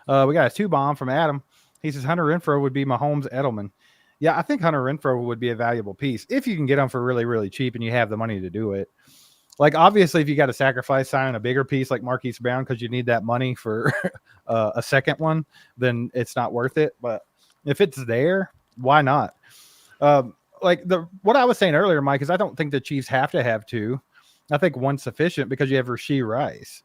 [SPEAKER 2] We got a 2-bomb from Adam. He says Hunter Renfrow would be Mahomes Edelman. Yeah, I think Hunter Renfrow would be a valuable piece if you can get him for really, really cheap and you have the money to do it. Like, obviously, if you got to sacrifice signing a bigger piece like Marquise Brown because you need that money for a second one, then it's not worth it. But if it's there, why not? What I was saying earlier, Mike, is I don't think the Chiefs have to have two. I think one's sufficient because you have Rasheed Rice.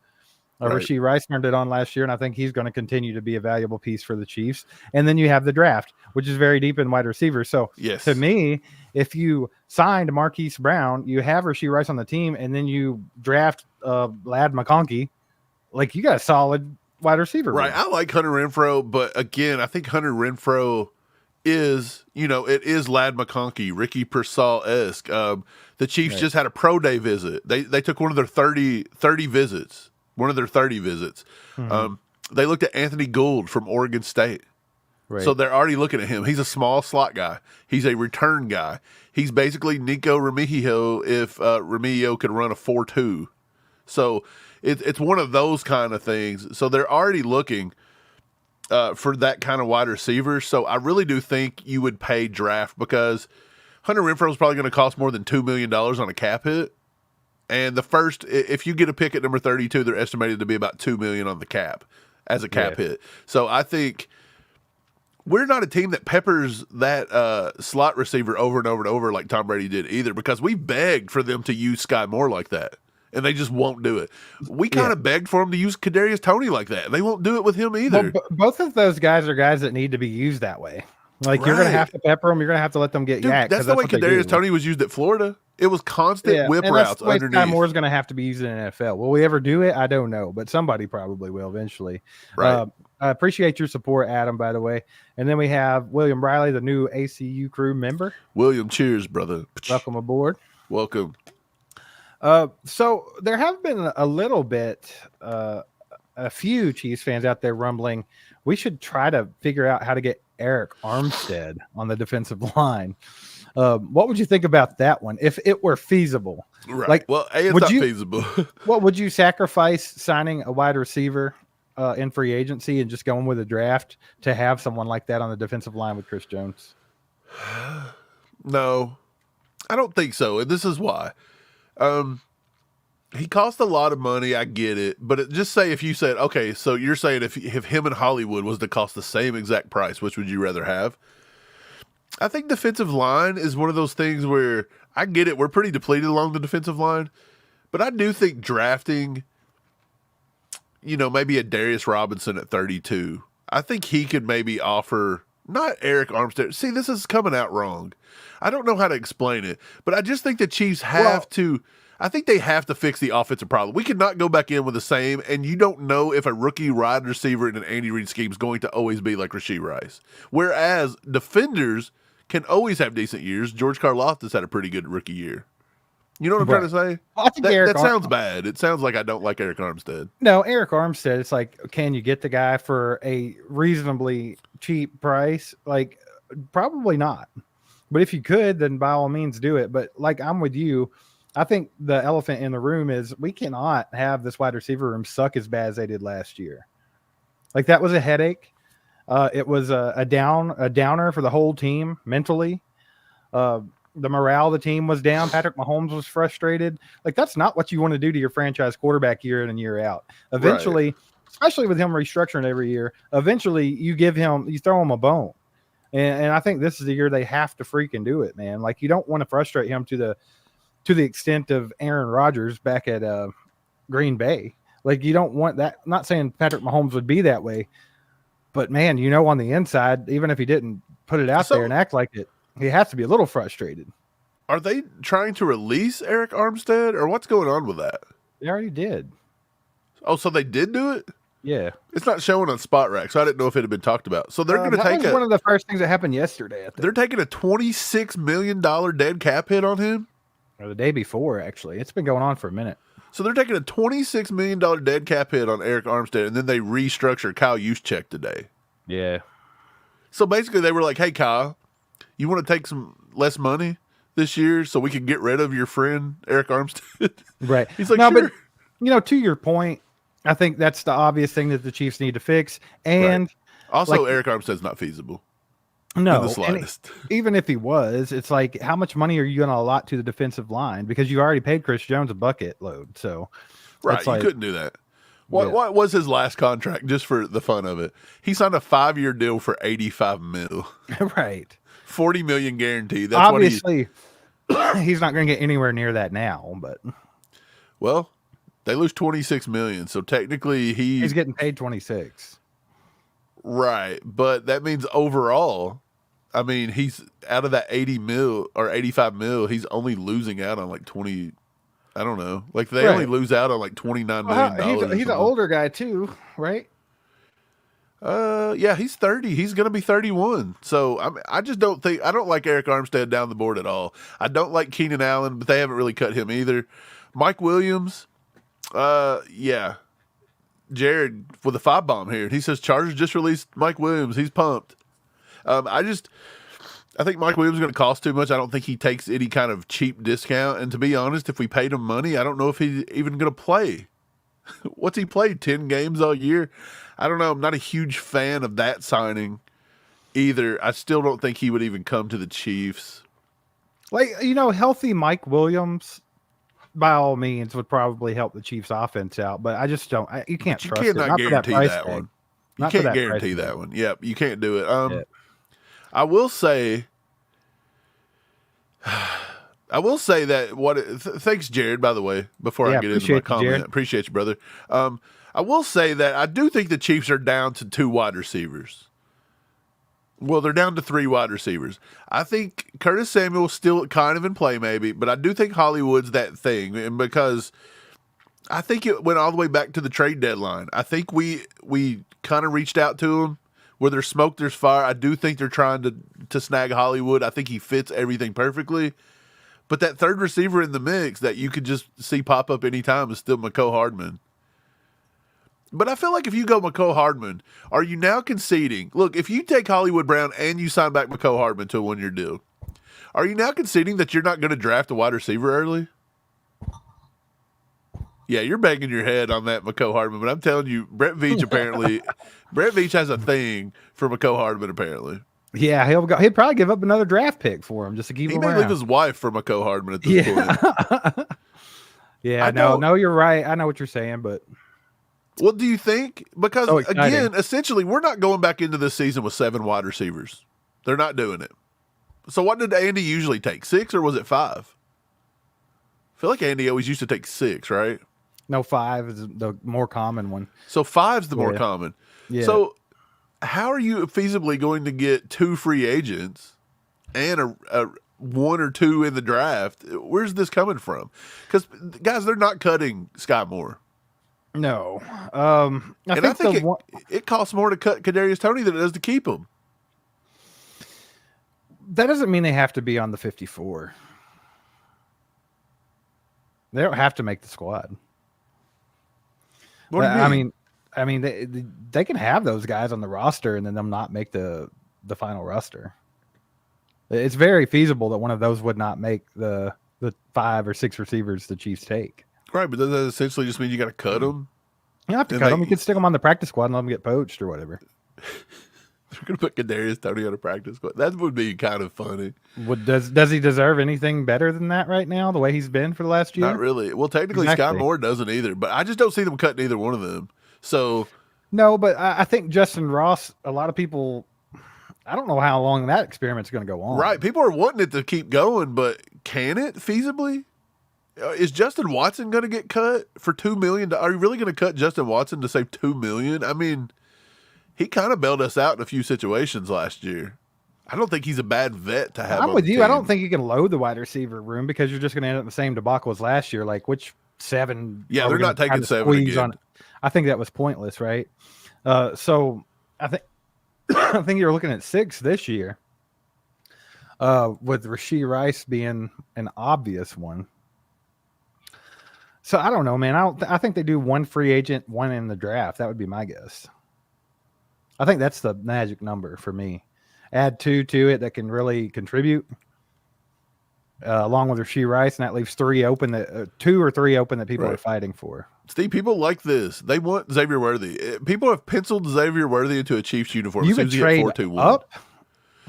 [SPEAKER 2] Right. Rasheed Rice turned it on last year, and I think he's going to continue to be a valuable piece for the Chiefs. And then you have the draft, which is very deep in wide receivers. So to me, if you signed Marquise Brown, you have Rasheed Rice on the team, and then you draft Lad McConkey, like you got a solid wide receiver.
[SPEAKER 1] Right. I like Hunter Renfrow, but again, I think Hunter Renfrow is, it is Lad McConkey, Ricky Pearsall-esque. The Chiefs
[SPEAKER 2] Right.
[SPEAKER 1] just had a pro day visit. They took one of their 30 visits, one of their 30 visits. They looked at Anthony Gould from Oregon State.
[SPEAKER 2] Right.
[SPEAKER 1] So they're already looking at him. He's a small slot guy. He's a return guy. He's basically Nico Remigio if Remigio could run a 4.2. So it's one of those kind of things. So they're already looking for that kind of wide receiver. So I really do think you would pay draft because Hunter Renfrow is probably going to cost more than $2 million on a cap hit. And the first, if you get a pick at number 32, they're estimated to be about $2 million on the cap as a cap hit. So I think we're not a team that peppers that slot receiver over and over and over like Tom Brady did either, because we begged for them to use Sky Moore like that, and they just won't do it. We kind of begged for them to use Kadarius Toney like that, and they won't do it with him either.
[SPEAKER 2] Well, both of those guys are guys that need to be used that way. Like, you're going to have to pepper them. You're going to have to let them get yacked.
[SPEAKER 1] That's the way Kadarius Toney was used at Florida. It was constant whip routes underneath.
[SPEAKER 2] Sky Moore's going to have to be used in the NFL. Will we ever do it? I don't know, but somebody probably will eventually.
[SPEAKER 1] Right.
[SPEAKER 2] I appreciate your support, Adam, by the way. And then we have William Riley, the new ACU crew member.
[SPEAKER 1] William, cheers, brother.
[SPEAKER 2] Welcome aboard.
[SPEAKER 1] Welcome.
[SPEAKER 2] So there have been a little bit, a few Chiefs fans out there rumbling, we should try to figure out how to get Eric Armstead on the defensive line. What would you think about that one if it were feasible?
[SPEAKER 1] Right.
[SPEAKER 2] Like,
[SPEAKER 1] well, it's not feasible.
[SPEAKER 2] What would you sacrifice signing a wide receiver in free agency and just going with a draft to have someone like that on the defensive line with Chris Jones?
[SPEAKER 1] No, I don't think so. And this is why. He cost a lot of money. I get it. But just say if you said, okay, so you're saying if him and Hollywood was to cost the same exact price, which would you rather have? I think defensive line is one of those things where I get it. We're pretty depleted along the defensive line. But I do think drafting, maybe a Darius Robinson at 32, I think he could maybe offer, not Eric Armstead. See, this is coming out wrong. I don't know how to explain it, but I just think the Chiefs have to. I think they have to fix the offensive problem. We cannot go back in with the same, and you don't know if a rookie wide receiver in an Andy Reid scheme is going to always be like Rasheed Rice. Whereas defenders can always have decent years. George Karlaftis had a pretty good rookie year. You know what I'm trying to say?
[SPEAKER 2] Well, I think
[SPEAKER 1] that sounds bad. It sounds like I don't like Eric Armstead.
[SPEAKER 2] No, Eric Armstead, it's like, can you get the guy for a reasonably cheap price? Like, probably not. But if you could, then by all means do it. But like, I'm with you. I think the elephant in the room is we cannot have this wide receiver room suck as bad as they did last year. Like, that was a headache. It was a downer for the whole team mentally. The morale of the team was down. Patrick Mahomes was frustrated. Like, that's not what you want to do to your franchise quarterback year in and year out. Eventually, especially with him restructuring every year, eventually you throw him a bone. And I think this is the year they have to freaking do it, man. Like, you don't want to frustrate him to the extent of Aaron Rodgers back at Green Bay. Like, you don't want that. I'm not saying Patrick Mahomes would be that way, but man, on the inside, even if he didn't put it out there and act like it, he has to be a little frustrated.
[SPEAKER 1] Are they trying to release Eric Armstead, or what's going on with that?
[SPEAKER 2] They already did.
[SPEAKER 1] Oh, so they did do it?
[SPEAKER 2] Yeah.
[SPEAKER 1] It's not showing on Spot Rack, so I didn't know if it had been talked about. So they're going to take
[SPEAKER 2] one of the first things that happened yesterday. I think.
[SPEAKER 1] They're taking a $26 million dead cap hit on him?
[SPEAKER 2] Or the day before, actually. It's been going on for a minute.
[SPEAKER 1] So they're taking a $26 million dead cap hit on Eric Armstead, and then they restructure Kyle Juszczyk today.
[SPEAKER 2] Yeah.
[SPEAKER 1] So basically they were like, hey, Kyle, you want to take some less money this year so we can get rid of your friend Eric Armstead?
[SPEAKER 2] Right.
[SPEAKER 1] He's like,
[SPEAKER 2] no,
[SPEAKER 1] sure.
[SPEAKER 2] But, to your point, I think that's the obvious thing that the Chiefs need to fix. And
[SPEAKER 1] also, Eric Armstead's not feasible.
[SPEAKER 2] No,
[SPEAKER 1] in the slightest.
[SPEAKER 2] Even if he was, it's like, how much money are you going to allot to the defensive line? Because you already paid Chris Jones a bucket load. So,
[SPEAKER 1] right, you couldn't do that. What was his last contract, just for the fun of it? He signed a 5-year deal for $85 million.
[SPEAKER 2] Right.
[SPEAKER 1] $40 million guaranteed.
[SPEAKER 2] That's obviously he's not going to get anywhere near that now, but
[SPEAKER 1] well, they lose $26 million, so technically
[SPEAKER 2] he's getting paid 26.
[SPEAKER 1] Right, but that means overall, I mean, he's out of that 80 mil or 85 mil, he's only losing out on like 20. I don't know. Like, they only lose out on like $29 million.
[SPEAKER 2] He's an older guy too, right?
[SPEAKER 1] Yeah, he's 30. He's going to be 31. So I just don't think I don't like Eric Armstead down the board at all. I don't like Keenan Allen, but they haven't really cut him either. Mike Williams, yeah. Jared with a 5-bomb here. He says Chargers just released Mike Williams. He's pumped. I think Mike Williams is going to cost too much. I don't think he takes any kind of cheap discount. And to be honest, if we paid him money, I don't know if he's even going to play. What's he played? 10 games all year? I don't know. I'm not a huge fan of that signing either. I still don't think he would even come to the Chiefs.
[SPEAKER 2] Like, healthy Mike Williams, by all means, would probably help the Chiefs offense out, but I just don't. You can't trust it.
[SPEAKER 1] You cannot guarantee that
[SPEAKER 2] tag.
[SPEAKER 1] one. You can't guarantee that one. Yep, you can't do it. I will say that thanks, Jared, by the way, before I get into my comment.
[SPEAKER 2] Jared.
[SPEAKER 1] Appreciate you, brother. I will say that I do think the Chiefs are down to 2 wide receivers. Well, they're down to 3 wide receivers. I think Curtis Samuel's still kind of in play maybe, but I do think Hollywood's that thing. And because I think it went all the way back to the trade deadline. I think we kind of reached out to him. Where there's smoke, there's fire. I do think they're trying to snag Hollywood. I think he fits everything perfectly. But that third receiver in the mix that you could just see pop up anytime is still McCole Hardman. But I feel like if you go McCole Hardman, are you now conceding? Look, if you take Hollywood Brown and you sign back McCole Hardman to a 1-year deal, are you now conceding that you're not going to draft a wide receiver early? Yeah, you're banging your head on that McCole Hardman, but I'm telling you, Brett Veach has a thing for McCole Hardman apparently.
[SPEAKER 2] Yeah, he'd probably give up another draft pick for him just to keep him around.
[SPEAKER 1] He may leave his wife for McCole Hardman at this point.
[SPEAKER 2] Yeah, no, you're right. I know what you're saying, but
[SPEAKER 1] what do you think? Because again, essentially, we're not going back into this season with 7 wide receivers. They're not doing it. So what did Andy usually take? 6 or was it 5? I feel like Andy always used to take 6, right?
[SPEAKER 2] No, 5 is the more common one.
[SPEAKER 1] So 5's the more common.
[SPEAKER 2] Yeah.
[SPEAKER 1] So how are you feasibly going to get 2 free agents and a 1 or 2 in the draft? Where's this coming from? Because guys, they're not cutting Sky Moore.
[SPEAKER 2] No,
[SPEAKER 1] I think it costs more to cut Kadarius Toney than it does to keep him.
[SPEAKER 2] That doesn't mean they have to be on the 54. They don't have to make the squad.
[SPEAKER 1] What do you mean?
[SPEAKER 2] I mean, they can have those guys on the roster and then them not make the final roster. It's very feasible that one of those would not make the 5 or 6 receivers the Chiefs take.
[SPEAKER 1] Right, but does that essentially just mean you got to cut them?
[SPEAKER 2] You don't have to cut them. You could stick them on the practice squad and let them get poached or whatever.
[SPEAKER 1] We're going to put Kadarius Toney on a practice squad. That would be kind of funny.
[SPEAKER 2] Does he deserve anything better than that right now, the way he's been for the last year?
[SPEAKER 1] Not really. Well, technically, Sky Moore doesn't either, but I just don't see them cutting either one of them. So
[SPEAKER 2] no, but I think Justin Ross, a lot of people, I don't know how long that experiment's going to go on.
[SPEAKER 1] Right. People are wanting it to keep going, but can it feasibly? Is Justin Watson going to get cut for $2 million? Are you really going to cut Justin Watson to save $2 million? I mean, he kind of bailed us out in a few situations last year. I don't think he's a bad vet to have.
[SPEAKER 2] I'm with you. I don't think you can load the wide receiver room because you're just going to end up in the same debacle as last year. Like which 7?
[SPEAKER 1] Yeah, they're not taking 7 again.
[SPEAKER 2] I think that was pointless, right? So I think I think you're looking at 6 this year. With Rasheed Rice being an obvious one. So I don't know, man. I think they do 1 free agent, 1 in the draft. That would be my guess. I think that's the magic number for me. Add 2 to it that can really contribute, along with Rasheed Rice, and that leaves 3 open. 2 or 3 open that people are fighting for.
[SPEAKER 1] Steve, people like this. They want Xavier Worthy. People have penciled Xavier Worthy into a Chiefs uniform.
[SPEAKER 2] You would trade up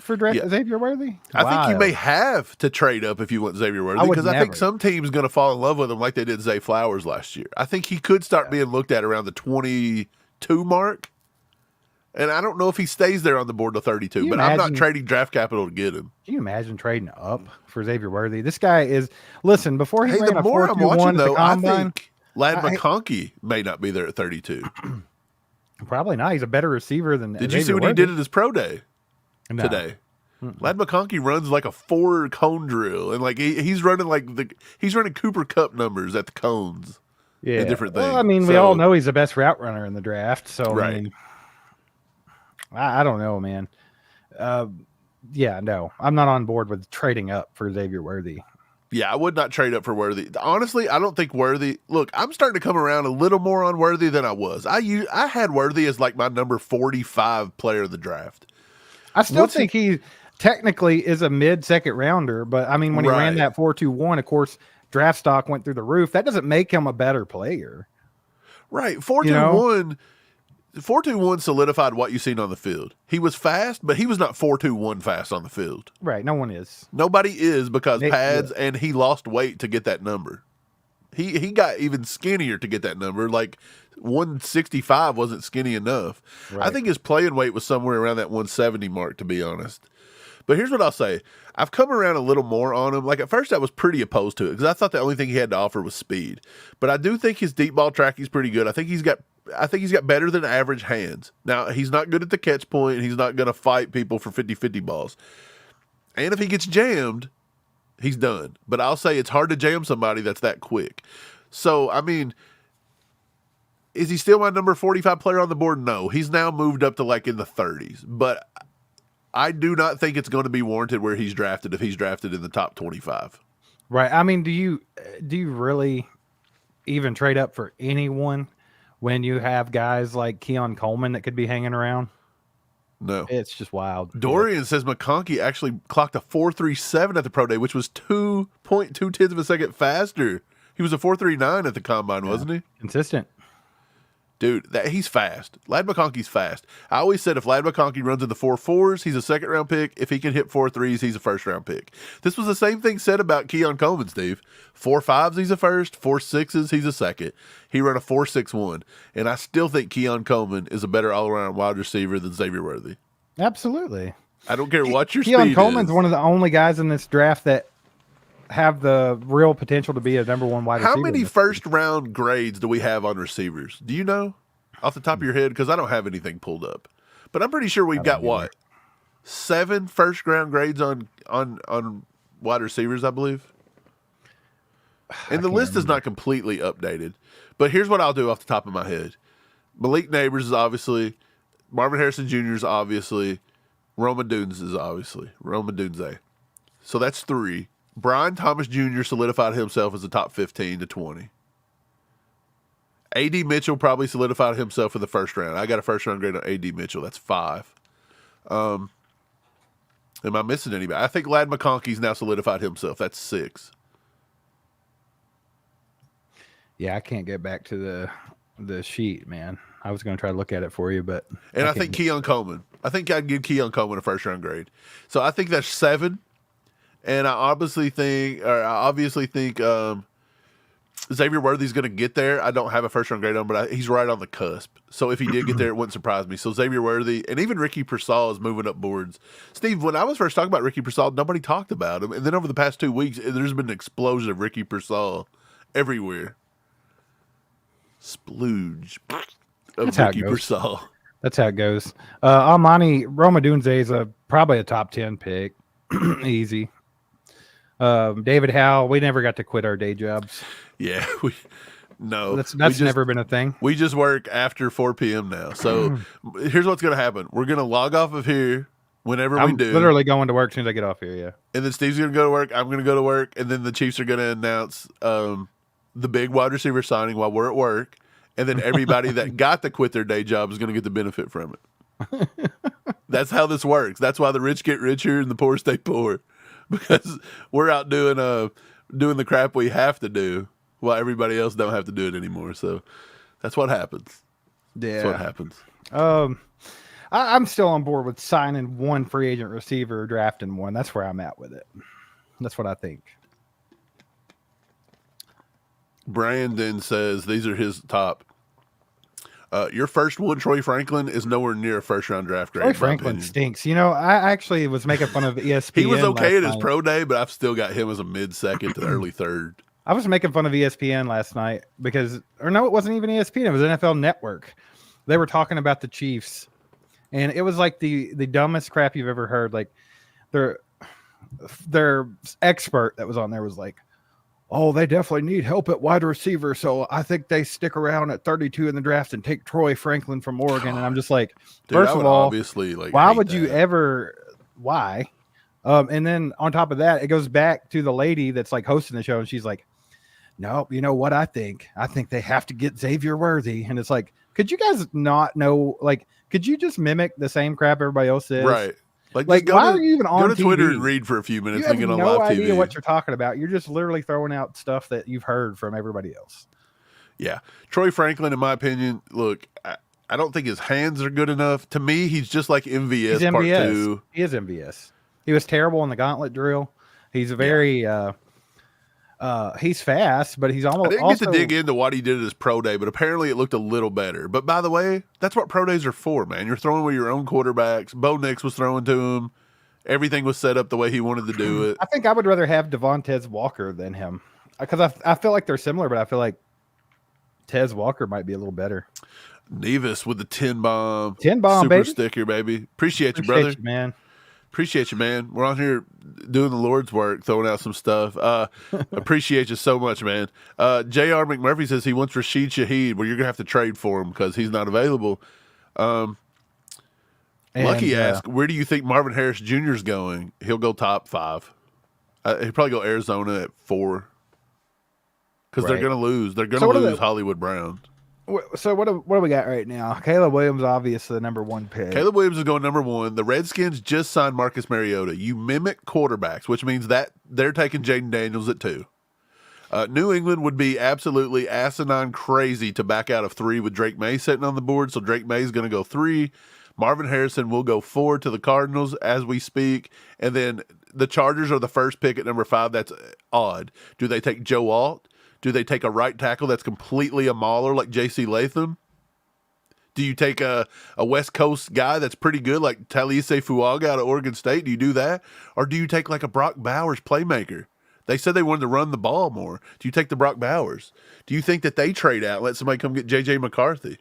[SPEAKER 2] for Xavier Worthy?
[SPEAKER 1] I think you may have to trade up if you want Xavier Worthy, because I think some team's going to fall in love with him like they did Zay Flowers last year. I think he could start being looked at around the 22 mark. And I don't know if he stays there on the board to 32, but I'm not trading draft capital to get him.
[SPEAKER 2] Can you imagine trading up for Xavier Worthy? This guy is, listen, before he ran
[SPEAKER 1] the
[SPEAKER 2] a
[SPEAKER 1] more I'm watching, though, I
[SPEAKER 2] combine,
[SPEAKER 1] think Ladd McConkey may not be there at 32.
[SPEAKER 2] Probably not. He's a better receiver than
[SPEAKER 1] Did you see what he did at his pro day today? Ladd McConkey runs like a 4 cone drill, and like he's running he's running Cooper Cup numbers at the cones. Yeah, and different things.
[SPEAKER 2] Well, I mean, we all know he's the best route runner in the draft. So
[SPEAKER 1] right.
[SPEAKER 2] I mean, I don't know, man. Yeah, no, I'm not on board with trading up for Xavier Worthy.
[SPEAKER 1] Yeah, I would not trade up for Worthy. Honestly, I don't think Worthy. Look, I'm starting to come around a little more on Worthy than I was. I had Worthy as like my number 45 player of the draft.
[SPEAKER 2] I still think he technically is a mid-second rounder, but I mean, when he ran that 4.21, of course, draft stock went through the roof. That doesn't make him a better player.
[SPEAKER 1] Right, 4.21. 4.21 solidified what you've seen on the field. He was fast, but he was not 4.21 fast on the field.
[SPEAKER 2] Right, no one is.
[SPEAKER 1] Nobody is because pads, and he lost weight to get that number. He got even skinnier to get that number. Like 165 wasn't skinny enough. Right. I think his playing weight was somewhere around that 170 mark, to be honest. But here's what I'll say. I've come around a little more on him. Like at first I was pretty opposed to it because I thought the only thing he had to offer was speed. But I do think his deep ball tracking is pretty good. I think he's got better than average hands. Now, he's not good at the catch point. He's not going to fight people for 50-50 balls. And if he gets jammed, he's done. But I'll say it's hard to jam somebody that's that quick. So, I mean, is he still my number 45 player on the board? No. He's now moved up to like in the 30s. But I do not think it's going to be warranted where he's drafted if he's drafted in the top 25.
[SPEAKER 2] Right. I mean, do you really even trade up for anyone when you have guys like Keon Coleman that could be hanging around?
[SPEAKER 1] No.
[SPEAKER 2] It's just wild.
[SPEAKER 1] Dorian says McConkey actually clocked a 4.37 at the pro day, which was 2.2 of a second faster. He was a 4.39 at the combine, wasn't he?
[SPEAKER 2] Consistent.
[SPEAKER 1] Dude, he's fast. Ladd McConkey's fast. I always said if Ladd McConkey runs in the 4.4s, he's a second-round pick. If he can hit 4.3s, he's a first-round pick. This was the same thing said about Keon Coleman, Steve. 4.5s, he's a first. 4.6s, he's a second. He ran a 4.61. And I still think Keon Coleman is a better all-around wide receiver than Xavier Worthy.
[SPEAKER 2] Absolutely.
[SPEAKER 1] I don't care what your
[SPEAKER 2] Keon
[SPEAKER 1] speed
[SPEAKER 2] Coleman's
[SPEAKER 1] is.
[SPEAKER 2] one of the only guys in this draft that have the real potential to be a number one wide receiver.
[SPEAKER 1] How many first-round grades do we have on receivers? Do you know off the top of your head? Because I don't have anything pulled up. But I'm pretty sure we've got, what, 7 first-round grades on wide receivers, I believe? And the list is not completely updated. But here's what I'll do off the top of my head. Malik Neighbors is obviously. Marvin Harrison Jr. is obviously. Roma Dunze is obviously. Roma Dunze. So that's 3. Brian Thomas Jr. solidified himself as a top 15 to 20. A.D. Mitchell probably solidified himself in the first round. I got a first-round grade on A.D. Mitchell. That's 5. Am I missing anybody? I think Ladd McConkey's now solidified himself. That's 6.
[SPEAKER 2] Yeah, I can't get back to the sheet, man. I was going to try to look at it for you, but...
[SPEAKER 1] And I think Keon Coleman. I think I'd give Keon Coleman a first-round grade. So I think that's 7. And I obviously think Xavier Worthy's going to get there. I don't have a first-round grade on him, but he's right on the cusp. So if he did get there, it wouldn't surprise me. So Xavier Worthy, and even Ricky Pearsall is moving up boards. Steve, when I was first talking about Ricky Pearsall, nobody talked about him. And then over the past 2 weeks, there's been an explosion of Ricky Pearsall everywhere. Splooge of Ricky Pearsall.
[SPEAKER 2] That's how it goes. Almani, Roma Dunze is probably a top 10 pick. Easy. David Howe, we never got to quit our day jobs.
[SPEAKER 1] Yeah,
[SPEAKER 2] that's never been a thing.
[SPEAKER 1] We just work after 4 p.m. now. So here's what's going to happen. We're going to log off of here whenever we do.
[SPEAKER 2] Literally going to work as soon as I get off here, yeah.
[SPEAKER 1] And then Steve's going to go to work. I'm going to go to work. And then the Chiefs are going to announce the big wide receiver signing while we're at work. And then everybody that got to quit their day job is going to get the benefit from it. That's how this works. That's why the rich get richer and the poor stay poor. Because we're out doing the crap we have to do while everybody else don't have to do it anymore. So that's what happens.
[SPEAKER 2] Yeah.
[SPEAKER 1] That's what happens.
[SPEAKER 2] I'm still on board with signing one free agent receiver, drafting one. That's where I'm at with it. That's what I think.
[SPEAKER 1] Brandon says these are his top. Your first one, Troy Franklin, is nowhere near a first-round draft grade.
[SPEAKER 2] Troy Franklin stinks. You know, I actually was making fun of ESPN.
[SPEAKER 1] He was okay at his pro day, but I've still got him as a mid-second to early third.
[SPEAKER 2] I was making fun of ESPN last night because, or no, it wasn't even ESPN. It was NFL Network. They were talking about the Chiefs, and it was like the dumbest crap you've ever heard. Like their expert that was on there was like, oh, they definitely need help at wide receiver, so I think they stick around at 32 in the draft and take Troy Franklin from Oregon. And I'm just like,
[SPEAKER 1] Dude,
[SPEAKER 2] first
[SPEAKER 1] I would
[SPEAKER 2] of all,
[SPEAKER 1] obviously
[SPEAKER 2] why
[SPEAKER 1] hate
[SPEAKER 2] would you
[SPEAKER 1] that.
[SPEAKER 2] ever? Why? And then on top of that, it goes back to the lady that's like hosting the show, and she's like, "Nope, you know what I think? I think they have to get Xavier Worthy." And it's like, could you guys not know? Like, could you just mimic the same crap everybody else says?
[SPEAKER 1] Right.
[SPEAKER 2] Like,
[SPEAKER 1] just
[SPEAKER 2] why are you even on
[SPEAKER 1] go to
[SPEAKER 2] TV?
[SPEAKER 1] Twitter and read for a few minutes
[SPEAKER 2] You have
[SPEAKER 1] and get on
[SPEAKER 2] no
[SPEAKER 1] live
[SPEAKER 2] idea
[SPEAKER 1] TV.
[SPEAKER 2] what you're talking about. You're just literally throwing out stuff that you've heard from everybody else.
[SPEAKER 1] Yeah. Troy Franklin, in my opinion, look, I don't think his hands are good enough. To me, he's just like MVS,
[SPEAKER 2] He's
[SPEAKER 1] Part
[SPEAKER 2] MVS.
[SPEAKER 1] 2.
[SPEAKER 2] He is MVS. He was terrible in the gauntlet drill. He's very he's fast, but he's almost.
[SPEAKER 1] I didn't get to dig into what he did at his pro day, but apparently it looked a little better. But by the way, that's what pro days are for, man. You're throwing with your own quarterbacks. Bo Nix was throwing to him. Everything was set up the way he wanted to do it.
[SPEAKER 2] I think I would rather have Devontae Walker than him because I feel like they're similar, but I feel like Tez Walker might be a little better.
[SPEAKER 1] Nevis with the 10 bomb.
[SPEAKER 2] 10 bomb,
[SPEAKER 1] super
[SPEAKER 2] baby.
[SPEAKER 1] sticker, baby. Appreciate you, brother.
[SPEAKER 2] You, man.
[SPEAKER 1] Appreciate you, man. We're on here doing the Lord's work, throwing out some stuff. Appreciate you so much, man. J.R. McMurphy says he wants Rasheed Shaheed. Well, you're going to have to trade for him because he's not available. Lucky asked, where do you think Marvin Harris Jr. is going? He'll go top 5. He'll probably go Arizona at 4 because they're going to lose. They're going to lose Hollywood Brown.
[SPEAKER 2] So what do we got right now? Caleb Williams, obviously the number 1 pick.
[SPEAKER 1] Caleb Williams is going number 1. The Redskins just signed Marcus Mariota. You mimic quarterbacks, which means that they're taking Jaden Daniels at 2. New England would be absolutely asinine crazy to back out of 3 with Drake May sitting on the board. So Drake May is going to go 3. Marvin Harrison will go 4 to the Cardinals as we speak. And then the Chargers are the first pick at number 5. That's odd. Do they take Joe Alt? Do they take a right tackle that's completely a mauler like J.C. Latham? Do you take a West Coast guy that's pretty good like Talise Fuaga out of Oregon State? Do you do that? Or do you take like a Brock Bowers playmaker? They said they wanted to run the ball more. Do you take the Brock Bowers? Do you think that they trade out and let somebody come get J.J. McCarthy?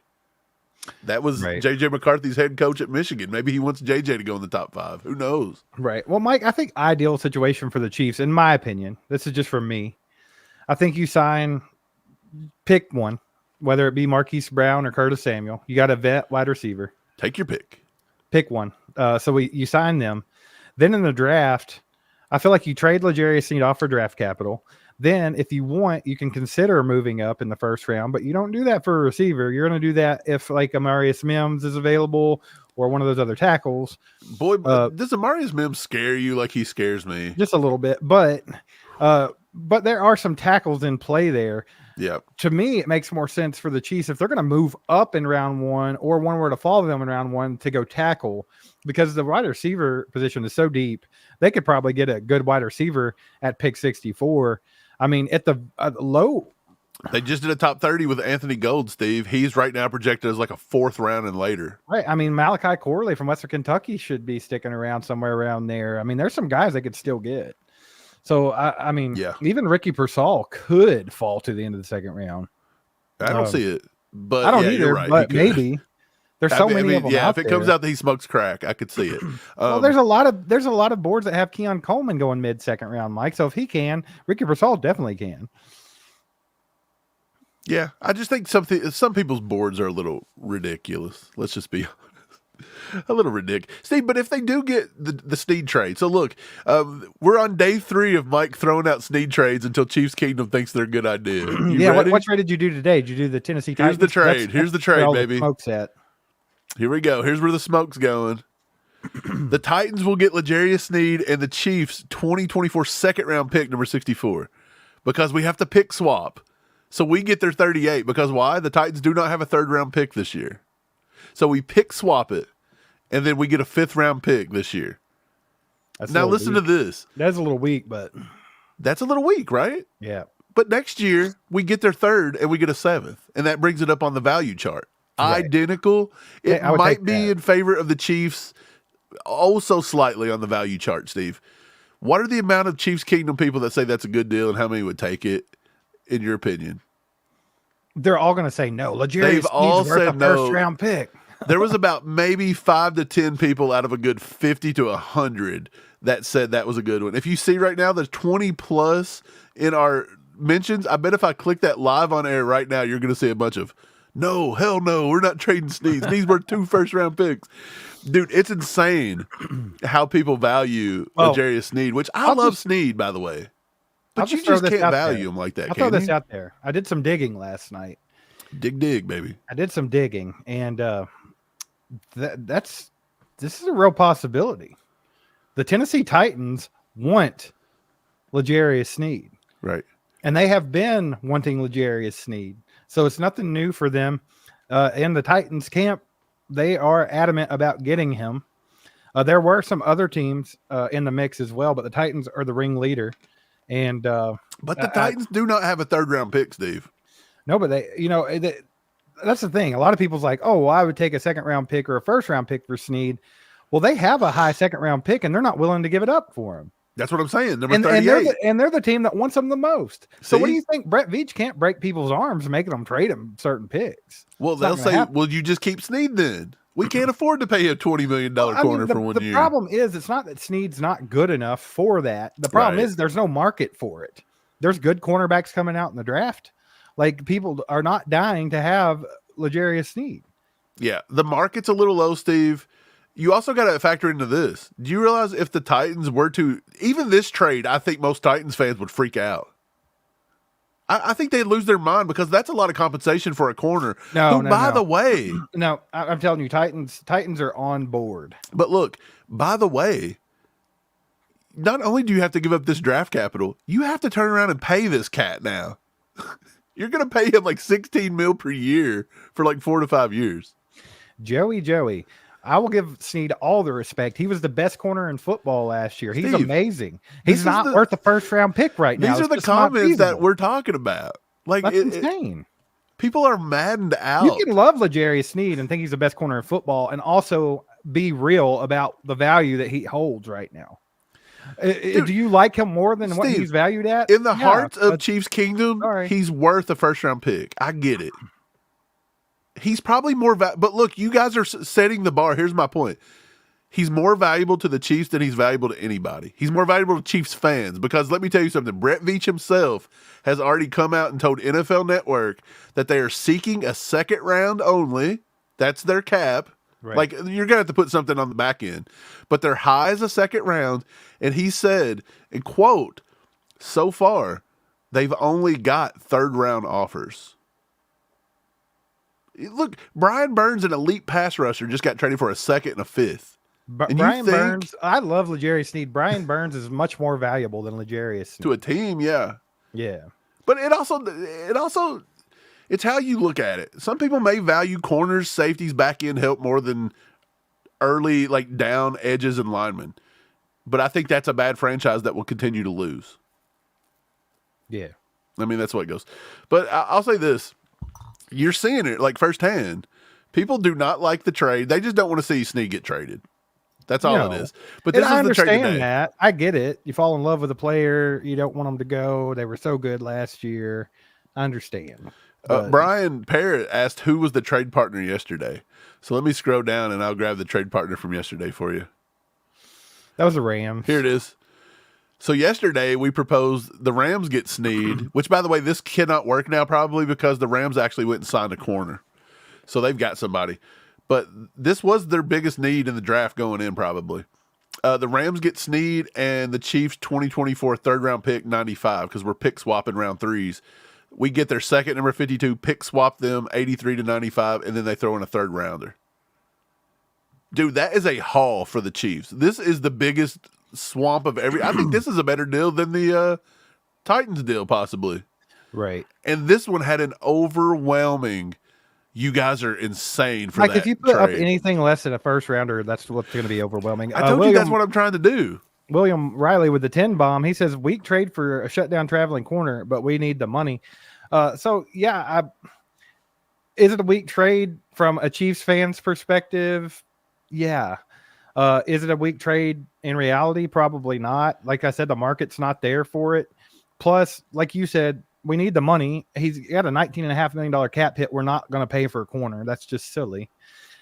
[SPEAKER 1] That was J.J. McCarthy's head coach at Michigan. Maybe he wants J.J. to go in the top 5. Who knows?
[SPEAKER 2] Right. Well, Mike, I think ideal situation for the Chiefs, in my opinion, this is just from me, I think you pick one, whether it be Marquise Brown or Curtis Samuel. You got a vet wide receiver.
[SPEAKER 1] Take your pick.
[SPEAKER 2] Pick one. You sign them. Then in the draft, I feel like you trade L'Jarius Snead off for draft capital. Then if you want, you can consider moving up in the first round, but you don't do that for a receiver. You're going to do that if like Amarius Mims is available or one of those other tackles.
[SPEAKER 1] Boy, does Amarius Mims scare you like he scares me?
[SPEAKER 2] Just a little bit, but there are some tackles in play there.
[SPEAKER 1] Yeah.
[SPEAKER 2] To me, it makes more sense for the Chiefs if they're going to move up in round 1 or one were to follow them in round 1 to go tackle, because the wide receiver position is so deep. They could probably get a good wide receiver at pick 64. I mean, at the low.
[SPEAKER 1] They just did a top 30 with Anthony Gold, Steve. He's right now projected as like a 4th round and later.
[SPEAKER 2] Right. I mean, Malachi Corley from Western Kentucky should be sticking around somewhere around there. I mean, there's some guys they could still get. So, I mean, even Ricky Pearsall could fall to the end of the 2nd round.
[SPEAKER 1] I don't see it. But
[SPEAKER 2] I don't either,
[SPEAKER 1] you're right.
[SPEAKER 2] but maybe. There's so many of them out
[SPEAKER 1] if it comes out that he smokes crack, I could see it.
[SPEAKER 2] Well, there's a lot of boards that have Keon Coleman going mid-2nd round, Mike. So if he can, Ricky Pearsall definitely can.
[SPEAKER 1] Yeah, I just think some people's boards are a little ridiculous. Let's just be honest. A little ridiculous. Steve, but if they do get the Sneed trade, so look, we're on day 3 of Mike throwing out Sneed trades until Chiefs Kingdom thinks they're a good idea.
[SPEAKER 2] What trade did you do today? Did you do the Tennessee Titans?
[SPEAKER 1] Here's the trade, baby.
[SPEAKER 2] Smoke's at.
[SPEAKER 1] Here we go. Here's where the smoke's going. The Titans will get L'Jarius Snead and the Chiefs 2024 2nd round pick number 64 because we have to pick swap. So we get their 38 because why? The Titans do not have a 3rd round pick this year. So we pick swap it, and then we get a 5th round pick this year. Now listen to this.
[SPEAKER 2] That's a little weak, but
[SPEAKER 1] that's a little weak, right?
[SPEAKER 2] Yeah.
[SPEAKER 1] But next year we get their 3rd and we get a 7th, and that brings it up on the value chart. Right. Identical. It might be in favor of the Chiefs, also slightly on the value chart, Steve. What are the amount of Chiefs Kingdom people that say that's a good deal, and how many would take it, in your opinion?
[SPEAKER 2] They're all going to say no.
[SPEAKER 1] They've all said no.
[SPEAKER 2] First round pick.
[SPEAKER 1] There was about maybe 5 to 10 people out of a good 50 to 100 that said that was a good one. If you see right now, there's 20 plus in our mentions, I bet if I click that live on air right now, you're going to see a bunch of, no, hell no, we're not trading Sneed. Sneed's worth 2 first-round picks. Dude, it's insane how people value L'Jarius Sneed, which I love Sneed, by the way. But you just can't value him like that,
[SPEAKER 2] I'll throw this out there. I did some digging last night.
[SPEAKER 1] Dig, baby.
[SPEAKER 2] I did some digging, and this is a real possibility. The Tennessee Titans want L'Jarius Sneed.
[SPEAKER 1] Right.
[SPEAKER 2] And they have been wanting L'Jarius Sneed. So it's nothing new for them. In the Titans camp, they are adamant about getting him. There were some other teams in the mix as well, but the Titans are the ringleader. And
[SPEAKER 1] but the Titans do not have a 3rd-round pick, Steve.
[SPEAKER 2] No, but that's the thing. A lot of people's like, oh, well, I would take a 2nd-round pick or a 1st-round pick for Sneed. Well, they have a high 2nd-round pick, and they're not willing to give it up for him.
[SPEAKER 1] That's what I'm saying. Number 38.
[SPEAKER 2] And they're the team that wants them the most. So what do you think? Brett Veach can't break people's arms making them trade him certain picks.
[SPEAKER 1] Well, they'll say, well, you just keep Sneed then. We can't afford to pay a $20 million corner for 1 year.
[SPEAKER 2] The problem is it's not that Sneed's not good enough for that. The problem is there's no market for it. There's good cornerbacks coming out in the draft. Like, people are not dying to have L'Jarius Sneed.
[SPEAKER 1] Yeah, the market's a little low, Steve. You also got to factor into this. Do you realize if the Titans were to, even this trade, I think most Titans fans would freak out. I think they'd lose their mind because that's a lot of compensation for a corner. By the way.
[SPEAKER 2] No, I'm telling you, Titans are on board.
[SPEAKER 1] But look, by the way, not only do you have to give up this draft capital, you have to turn around and pay this cat now. You're going to pay him like $16 million per year for like 4 to 5 years.
[SPEAKER 2] Joey. I will give Sneed all the respect. He was the best corner in football last year. He's amazing. He's not worth a 1st-round pick right now.
[SPEAKER 1] These are the comments that we're talking about. Like,
[SPEAKER 2] that's insane.
[SPEAKER 1] People are maddened out.
[SPEAKER 2] You can love L'Jarius Sneed and think he's the best corner in football and also be real about the value that he holds right now. Dude, do you like him more than Steve, what he's valued at?
[SPEAKER 1] In the heart of Chiefs Kingdom, he's worth a 1st-round pick. I get it. He's probably more but look, you guys are setting the bar. Here's my point. He's more valuable to the Chiefs than he's valuable to anybody. He's more valuable to Chiefs fans because let me tell you something. Brett Veach himself has already come out and told NFL Network that they are seeking a 2nd round only. That's their cap. Right. Like, you're going to have to put something on the back end. But their high is a 2nd round. And he said, and quote, so far, they've only got 3rd round offers. Look, Brian Burns, an elite pass rusher, just got traded for a 2nd and a 5th.
[SPEAKER 2] Brian Burns, I love L'Jarius Sneed. Brian Burns is much more valuable than L'Jarius Sneed.
[SPEAKER 1] To a team, yeah.
[SPEAKER 2] Yeah.
[SPEAKER 1] But it also, it's how you look at it. Some people may value corners, safeties, back end help more than early, like, down edges and linemen. But I think that's a bad franchise that will continue to lose.
[SPEAKER 2] Yeah.
[SPEAKER 1] I mean, that's what it goes. But I'll say this. You're seeing it like firsthand. People do not like the trade. They just don't want to see Sneed get traded. That's all it is. But this is the trade today.
[SPEAKER 2] That. I get it. You fall in love with a player. You don't want them to go. They were so good last year. I understand.
[SPEAKER 1] Brian Parrott asked who was the trade partner yesterday. So let me scroll down and I'll grab the trade partner from yesterday for you.
[SPEAKER 2] That was the Rams.
[SPEAKER 1] Here it is. So yesterday we proposed the Rams get Sneed, which, by the way, this cannot work now probably because the Rams actually went and signed a corner. So they've got somebody. But this was their biggest need in the draft going in probably. The Rams get Sneed and the Chiefs 2024 3rd-round pick 95 because we're pick swapping round 3s. We get their 2nd, number 52, pick swap them 83 to 95, and then they throw in a 3rd rounder. Dude, that is a haul for the Chiefs. This is the biggest swamp of I think this is a better deal than the Titans deal possibly.
[SPEAKER 2] Right.
[SPEAKER 1] And this one had an overwhelming, you guys are insane for
[SPEAKER 2] like
[SPEAKER 1] that
[SPEAKER 2] if you put
[SPEAKER 1] trade.
[SPEAKER 2] Up anything less than a 1st rounder, that's what's going to be overwhelming.
[SPEAKER 1] I told you that's what I'm trying to do.
[SPEAKER 2] William Riley with the 10 bomb. He says weak trade for a shutdown traveling corner, but we need the money. So yeah, is it a weak trade from a Chiefs fan's perspective? Yeah. Is it a weak trade in reality? Probably not. Like I said, the market's not there for it. Plus, like you said, we need the money. He's got a $19.5 million cap hit. We're not going to pay for a corner. That's just silly.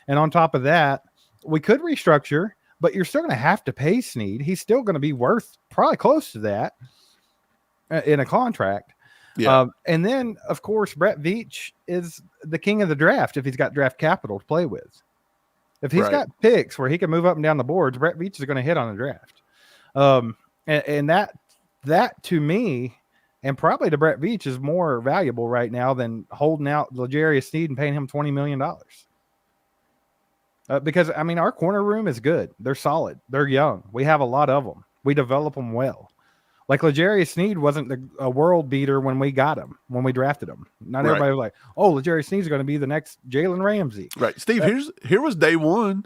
[SPEAKER 2] And on top of that, we could restructure, but you're still going to have to pay Sneed. He's still going to be worth probably close to that in a contract.
[SPEAKER 1] Yeah.
[SPEAKER 2] And then, of course, Brett Veach is the king of the draft if he's got draft capital to play with. If he's got picks where he can move up and down the boards, Brett Veach is going to hit on the draft. And that to me, and probably to Brett Veach, is more valuable right now than holding out L'Jarius Sneed and paying him $20 million. Because, I mean, our corner room is good. They're solid. They're young. We have a lot of them. We develop them well. Like L'Jarius Sneed wasn't a world beater when we got him, when we drafted him. Not everybody was like, oh, L'Jarius Sneed's going to be the next Jalen Ramsey.
[SPEAKER 1] Right. Steve, here was day one.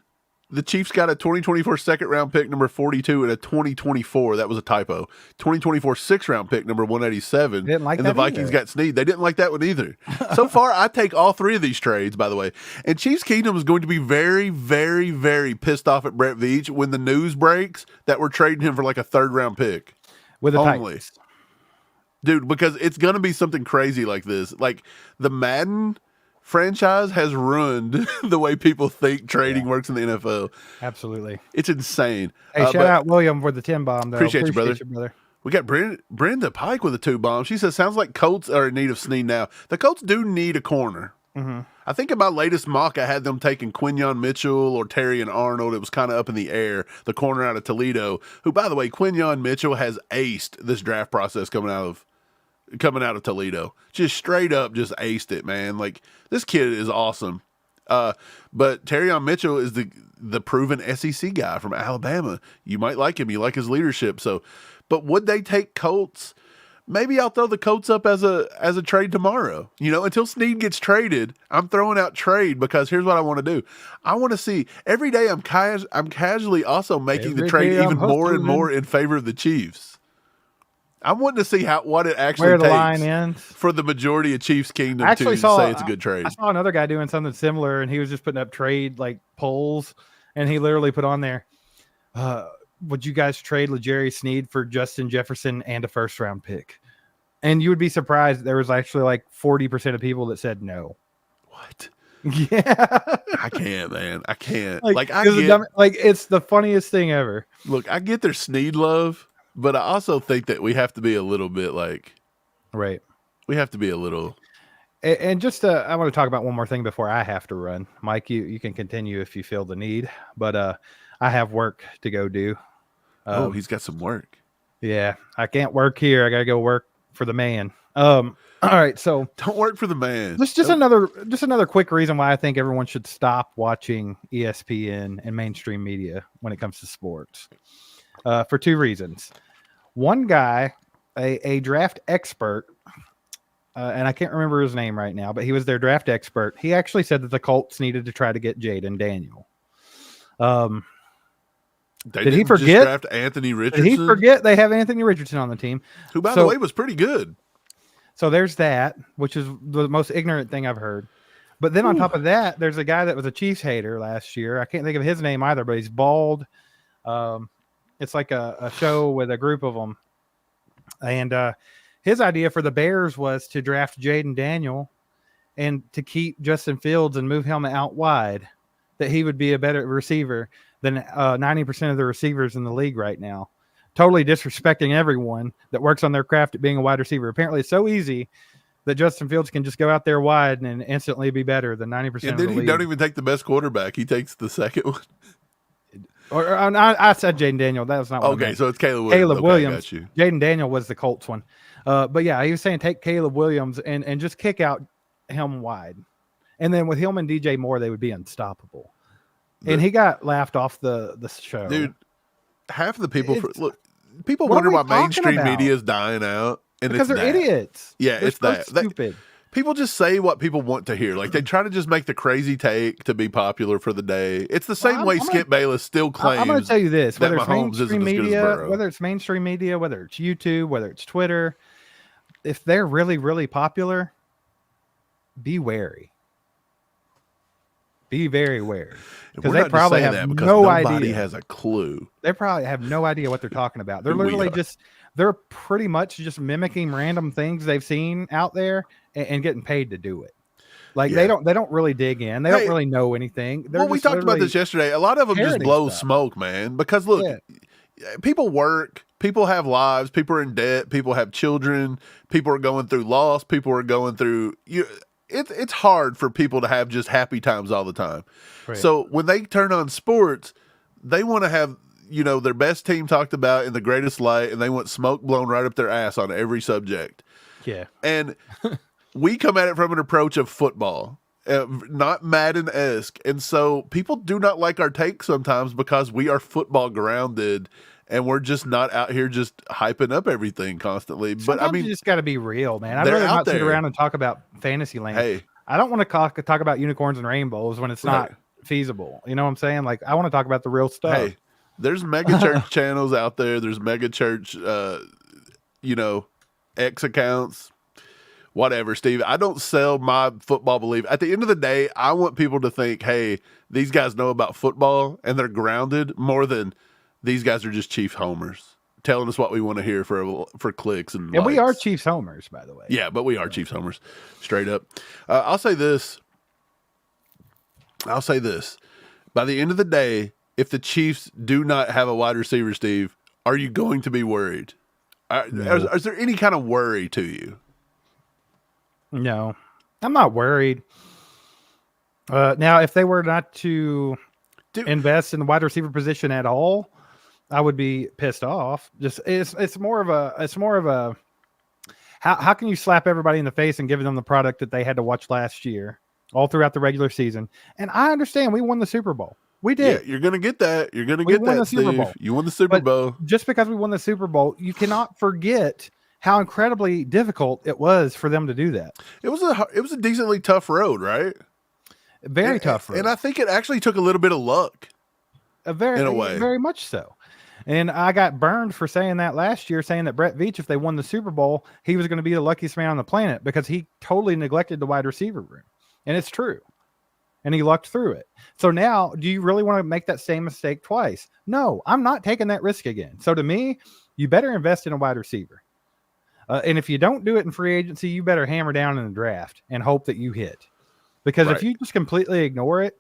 [SPEAKER 1] The Chiefs got a 2024 second-round pick, number 42, and a 2024. That was a typo. 2024 sixth-round pick, number 187.
[SPEAKER 2] Didn't like
[SPEAKER 1] and
[SPEAKER 2] that
[SPEAKER 1] the Vikings
[SPEAKER 2] either.
[SPEAKER 1] got Sneed. They didn't like that one either. So far, I take all three of these trades, by the way. And Chiefs Kingdom is going to be very, very, very pissed off at Brett Veach when the news breaks that we're trading him for like a third-round pick.
[SPEAKER 2] With the
[SPEAKER 1] only.
[SPEAKER 2] Titans.
[SPEAKER 1] Dude, because it's going to be something crazy like this. Like, the Madden franchise has ruined the way people think trading works in the NFL.
[SPEAKER 2] Absolutely.
[SPEAKER 1] It's insane.
[SPEAKER 2] Hey, shout out William for the 10 bomb, though.
[SPEAKER 1] Appreciate you, brother. We got Brenda Pike with a 2 bomb. She says, sounds like Colts are in need of Sneed now. The Colts do need a corner.
[SPEAKER 2] Mm-hmm.
[SPEAKER 1] I think in my latest mock, I had them taking Quinyon Mitchell or Terry and Arnold. It was kind of up in the air. The corner out of Toledo, who, by the way, Quinyon Mitchell has aced this draft process coming out of Toledo. Just straight up just aced it, man. Like, this kid is awesome. But Terrion Mitchell is the proven SEC guy from Alabama. You might like him. You like his leadership. So, but would they take Colts? Maybe I'll throw the Colts up as a trade tomorrow. You know, until Sneed gets traded, I'm throwing out trade because here's what I want to do. I want to see every day. I'm casually also making the trade even more and more in favor of the Chiefs. I'm wanting to see what it actually takes for the majority of Chiefs Kingdom to say it's a good trade.
[SPEAKER 2] I saw another guy doing something similar, and he was just putting up trade like polls, and he literally put on there, would you guys trade L'Jarius Sneed for Justin Jefferson and a first-round pick? And you would be surprised. There was actually like 40% of people that said no.
[SPEAKER 1] What?
[SPEAKER 2] Yeah.
[SPEAKER 1] I can't, man. I can't.
[SPEAKER 2] It's the funniest thing ever.
[SPEAKER 1] Look, I get their Sneed love, but I also think that we have to be a little bit like,
[SPEAKER 2] right.
[SPEAKER 1] We have to be a little.
[SPEAKER 2] And just I want to talk about one more thing before I have to run. Mike, you can continue if you feel the need, but I have work to go do.
[SPEAKER 1] He's got some work.
[SPEAKER 2] Yeah, I can't work here. I got to go work for the man. All right, so
[SPEAKER 1] don't work for the man.
[SPEAKER 2] Just another quick reason why I think everyone should stop watching ESPN and mainstream media when it comes to sports. For 2 reasons. One guy, a draft expert, and I can't remember his name right now, but he was their draft expert. He actually said that the Colts needed to try to get Jaden Daniel. Did he forget?
[SPEAKER 1] Just draft Anthony Richardson?
[SPEAKER 2] Did he forget they have Anthony Richardson on the team?
[SPEAKER 1] Who, by the way, was pretty good.
[SPEAKER 2] So there's that, which is the most ignorant thing I've heard. But then on top of that, there's a guy that was a Chiefs hater last year. I can't think of his name either, but he's bald. It's like a show with a group of them. And his idea for the Bears was to draft Jaden Daniel and to keep Justin Fields and move him out wide, that he would be a better receiver than 90% of the receivers in the league right now. Totally disrespecting everyone that works on their craft at being a wide receiver. Apparently it's so easy that Justin Fields can just go out there wide and instantly be better than 90% of the league.
[SPEAKER 1] And then he don't even take the best quarterback. He takes the second one.
[SPEAKER 2] I said Jaden Daniel. That was not what I meant.
[SPEAKER 1] So it's Caleb Williams.
[SPEAKER 2] Caleb Williams. Jaden Daniel was the Colts one. But yeah, he was saying take Caleb Williams and just kick out him wide. And then with him and DJ Moore, they would be unstoppable. And he got laughed off the show.
[SPEAKER 1] Dude, half of the people people wonder why mainstream media is dying out. And
[SPEAKER 2] because they're idiots.
[SPEAKER 1] Yeah,
[SPEAKER 2] they're
[SPEAKER 1] it's that.
[SPEAKER 2] Stupid.
[SPEAKER 1] People just say what people want to hear. Like, they try to just make the crazy take to be popular for the day. It's the same way Skip Bayless still claims.
[SPEAKER 2] I'm going to tell you this:
[SPEAKER 1] whether it's mainstream media,
[SPEAKER 2] whether it's YouTube, whether it's Twitter, if they're really, really popular, be wary. Be very wary, because they probably have no idea.
[SPEAKER 1] Nobody has a clue.
[SPEAKER 2] They probably have no idea what they're talking about. They're literally they're pretty much just mimicking random things they've seen out there and getting paid to do it. Like they don't really dig in. They don't really know anything.
[SPEAKER 1] We talked about this yesterday. A lot of them just blow smoke, man. Because look, people work. people have lives, people are in debt, people have children, people are going through loss, people are going through it's hard for people to have just happy times all the time.
[SPEAKER 2] Right.
[SPEAKER 1] So when they turn on sports, they want to have, their best team talked about in the greatest light, and they want smoke blown right up their ass on every subject.
[SPEAKER 2] Yeah.
[SPEAKER 1] And we come at it from an approach of football, not Madden-esque. And so people do not like our take sometimes because we are football grounded and we're just not out here just hyping up everything constantly. But
[SPEAKER 2] Sometimes
[SPEAKER 1] I mean,
[SPEAKER 2] you just got to be real, man. I'd
[SPEAKER 1] they're
[SPEAKER 2] rather
[SPEAKER 1] out
[SPEAKER 2] not sit
[SPEAKER 1] there.
[SPEAKER 2] around and talk about fantasy land.
[SPEAKER 1] Hey,
[SPEAKER 2] I don't want to talk about unicorns and rainbows when it's not feasible. You know what I'm saying? Like, I want to talk about the real stuff.
[SPEAKER 1] hey, there's mega church channels out there. There's mega church, X accounts, whatever, Steve. I don't sell my football belief. At the end of the day, I want people to think, hey, these guys know about football and they're grounded more than these guys are just Chiefs homers telling us what we want to hear for clicks and likes.
[SPEAKER 2] We are Chiefs homers, by the way.
[SPEAKER 1] Yeah, but we are Chiefs homers, straight up. I'll say this. By the end of the day, if the Chiefs do not have a wide receiver, Steve, are you going to be worried?
[SPEAKER 2] No.
[SPEAKER 1] Is there any kind of worry to you?
[SPEAKER 2] No, I'm not worried. Now, if they were not to invest in the wide receiver position at all, I would be pissed off. Just it's more of a how can you slap everybody in the face and give them the product that they had to watch last year all throughout the regular season? And I understand we won the Super Bowl. We did.
[SPEAKER 1] Yeah, you're gonna get that. You're gonna get that, Steve. You won the Super Bowl.
[SPEAKER 2] Just because we won the Super Bowl, you cannot forget how incredibly difficult it was for them to do that.
[SPEAKER 1] It was a decently tough road, right?
[SPEAKER 2] Very tough road.
[SPEAKER 1] And I think it actually took a little bit of luck. In a way.
[SPEAKER 2] Very much so. And I got burned for saying that last year, saying that Brett Veach, if they won the Super Bowl, he was going to be the luckiest man on the planet because he totally neglected the wide receiver room. And it's true. And he lucked through it. So now, do you really want to make that same mistake twice? No, I'm not taking that risk again. So to me, you better invest in a wide receiver. And if you don't do it in free agency, you better hammer down in the draft and hope that you hit. Because if you just completely ignore it.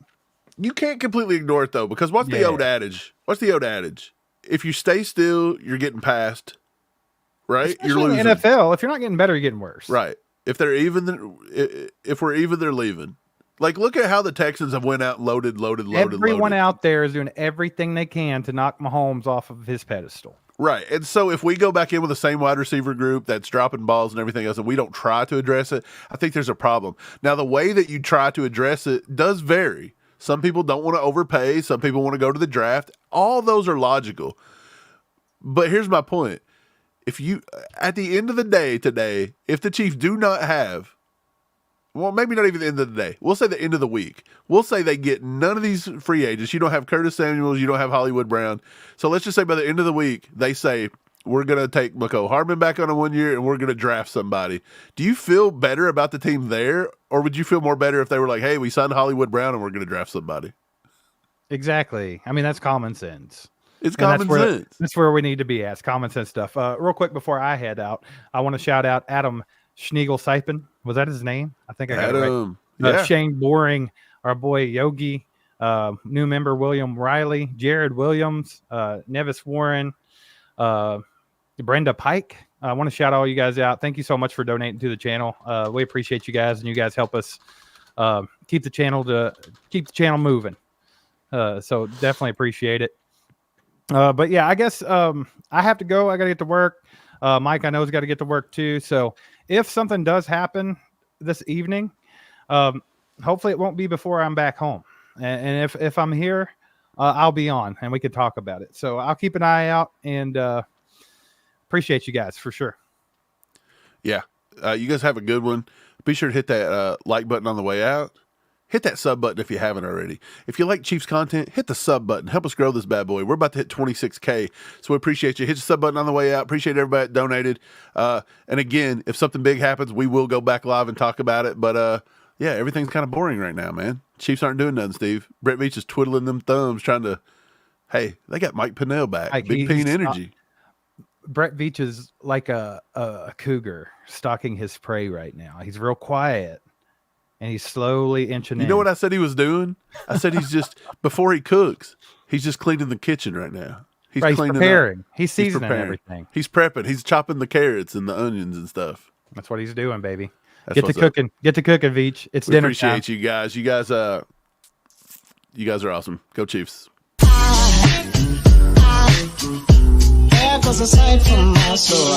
[SPEAKER 1] You can't completely ignore it, though, because what's the old adage? If you stay still, you're getting passed, right?
[SPEAKER 2] Especially
[SPEAKER 1] you're losing.
[SPEAKER 2] In the NFL, if you're not getting better, you're getting worse.
[SPEAKER 1] Right. If we're even, they're leaving. Like, look at how the Texans have went out and loaded.
[SPEAKER 2] Everyone out there is doing everything they can to knock Mahomes off of his pedestal.
[SPEAKER 1] Right. And so if we go back in with the same wide receiver group that's dropping balls and everything else, and we don't try to address it, I think there's a problem. Now, the way that you try to address it does vary. Some people don't want to overpay. Some people want to go to the draft. All those are logical. But here's my point. At the end of the day today, if the Chiefs do not have, well, maybe not even the end of the day. We'll say the end of the week. We'll say they get none of these free agents. You don't have Curtis Samuels. You don't have Hollywood Brown. So let's just say by the end of the week, they say, we're going to take Mecole Hardman back on a 1 year and we're going to draft somebody. Do you feel better about the team there? Or would you feel more better if they were like, hey, we signed Hollywood Brown and we're going to draft somebody?
[SPEAKER 2] Exactly. I mean, that's common sense.
[SPEAKER 1] It's common sense.
[SPEAKER 2] That's where we need to be at. It's common sense stuff. Real quick before I head out, I want to shout out Adam Schneagle-Sipin. Was that his name? I think I got it right.
[SPEAKER 1] Yeah.
[SPEAKER 2] Shane Boring, our boy Yogi, new member William Riley, Jared Williams, Nevis Warren, Brenda Pike. I want to shout all you guys out. Thank you so much for donating to the channel. We appreciate you guys, and you guys help us keep the channel moving. So definitely appreciate it. But yeah, I guess I have to go. I got to get to work. Mike, I know, has got to get to work too. So if something does happen this evening, hopefully it won't be before I'm back home. And if I'm here, I'll be on and we can talk about it. So I'll keep an eye out and appreciate you guys for sure.
[SPEAKER 1] Yeah. You guys have a good one. Be sure to hit that like button on the way out. Hit that sub button if you haven't already. If you like Chiefs content, hit the sub button. Help us grow this bad boy. We're about to hit 26K, so we appreciate you. Hit the sub button on the way out. Appreciate everybody that donated. And again, if something big happens, we will go back live and talk about it. But yeah, everything's kind of boring right now, man. Chiefs aren't doing nothing, Steve. Brett Veach is twiddling them thumbs trying to, hey, they got Mike Pinnell back. Big Peen energy.
[SPEAKER 2] Brett Veach is like a cougar stalking his prey right now. He's real quiet. And he's slowly inching in.
[SPEAKER 1] You know what I said he was doing? I said he's just, before he cooks, he's just cleaning the kitchen right now. He's
[SPEAKER 2] Right, he's
[SPEAKER 1] cleaning
[SPEAKER 2] preparing.
[SPEAKER 1] up.
[SPEAKER 2] He's seasoning
[SPEAKER 1] preparing.
[SPEAKER 2] everything.
[SPEAKER 1] He's prepping. He's chopping the carrots and the onions and stuff.
[SPEAKER 2] That's what he's doing, baby.
[SPEAKER 1] That's
[SPEAKER 2] Get to
[SPEAKER 1] what's up.
[SPEAKER 2] cooking. Get to cooking, Veach. It's
[SPEAKER 1] We
[SPEAKER 2] dinner
[SPEAKER 1] appreciate
[SPEAKER 2] time.
[SPEAKER 1] you guys. You guys are awesome. Go Chiefs.
[SPEAKER 3] There goes a sight from my soul.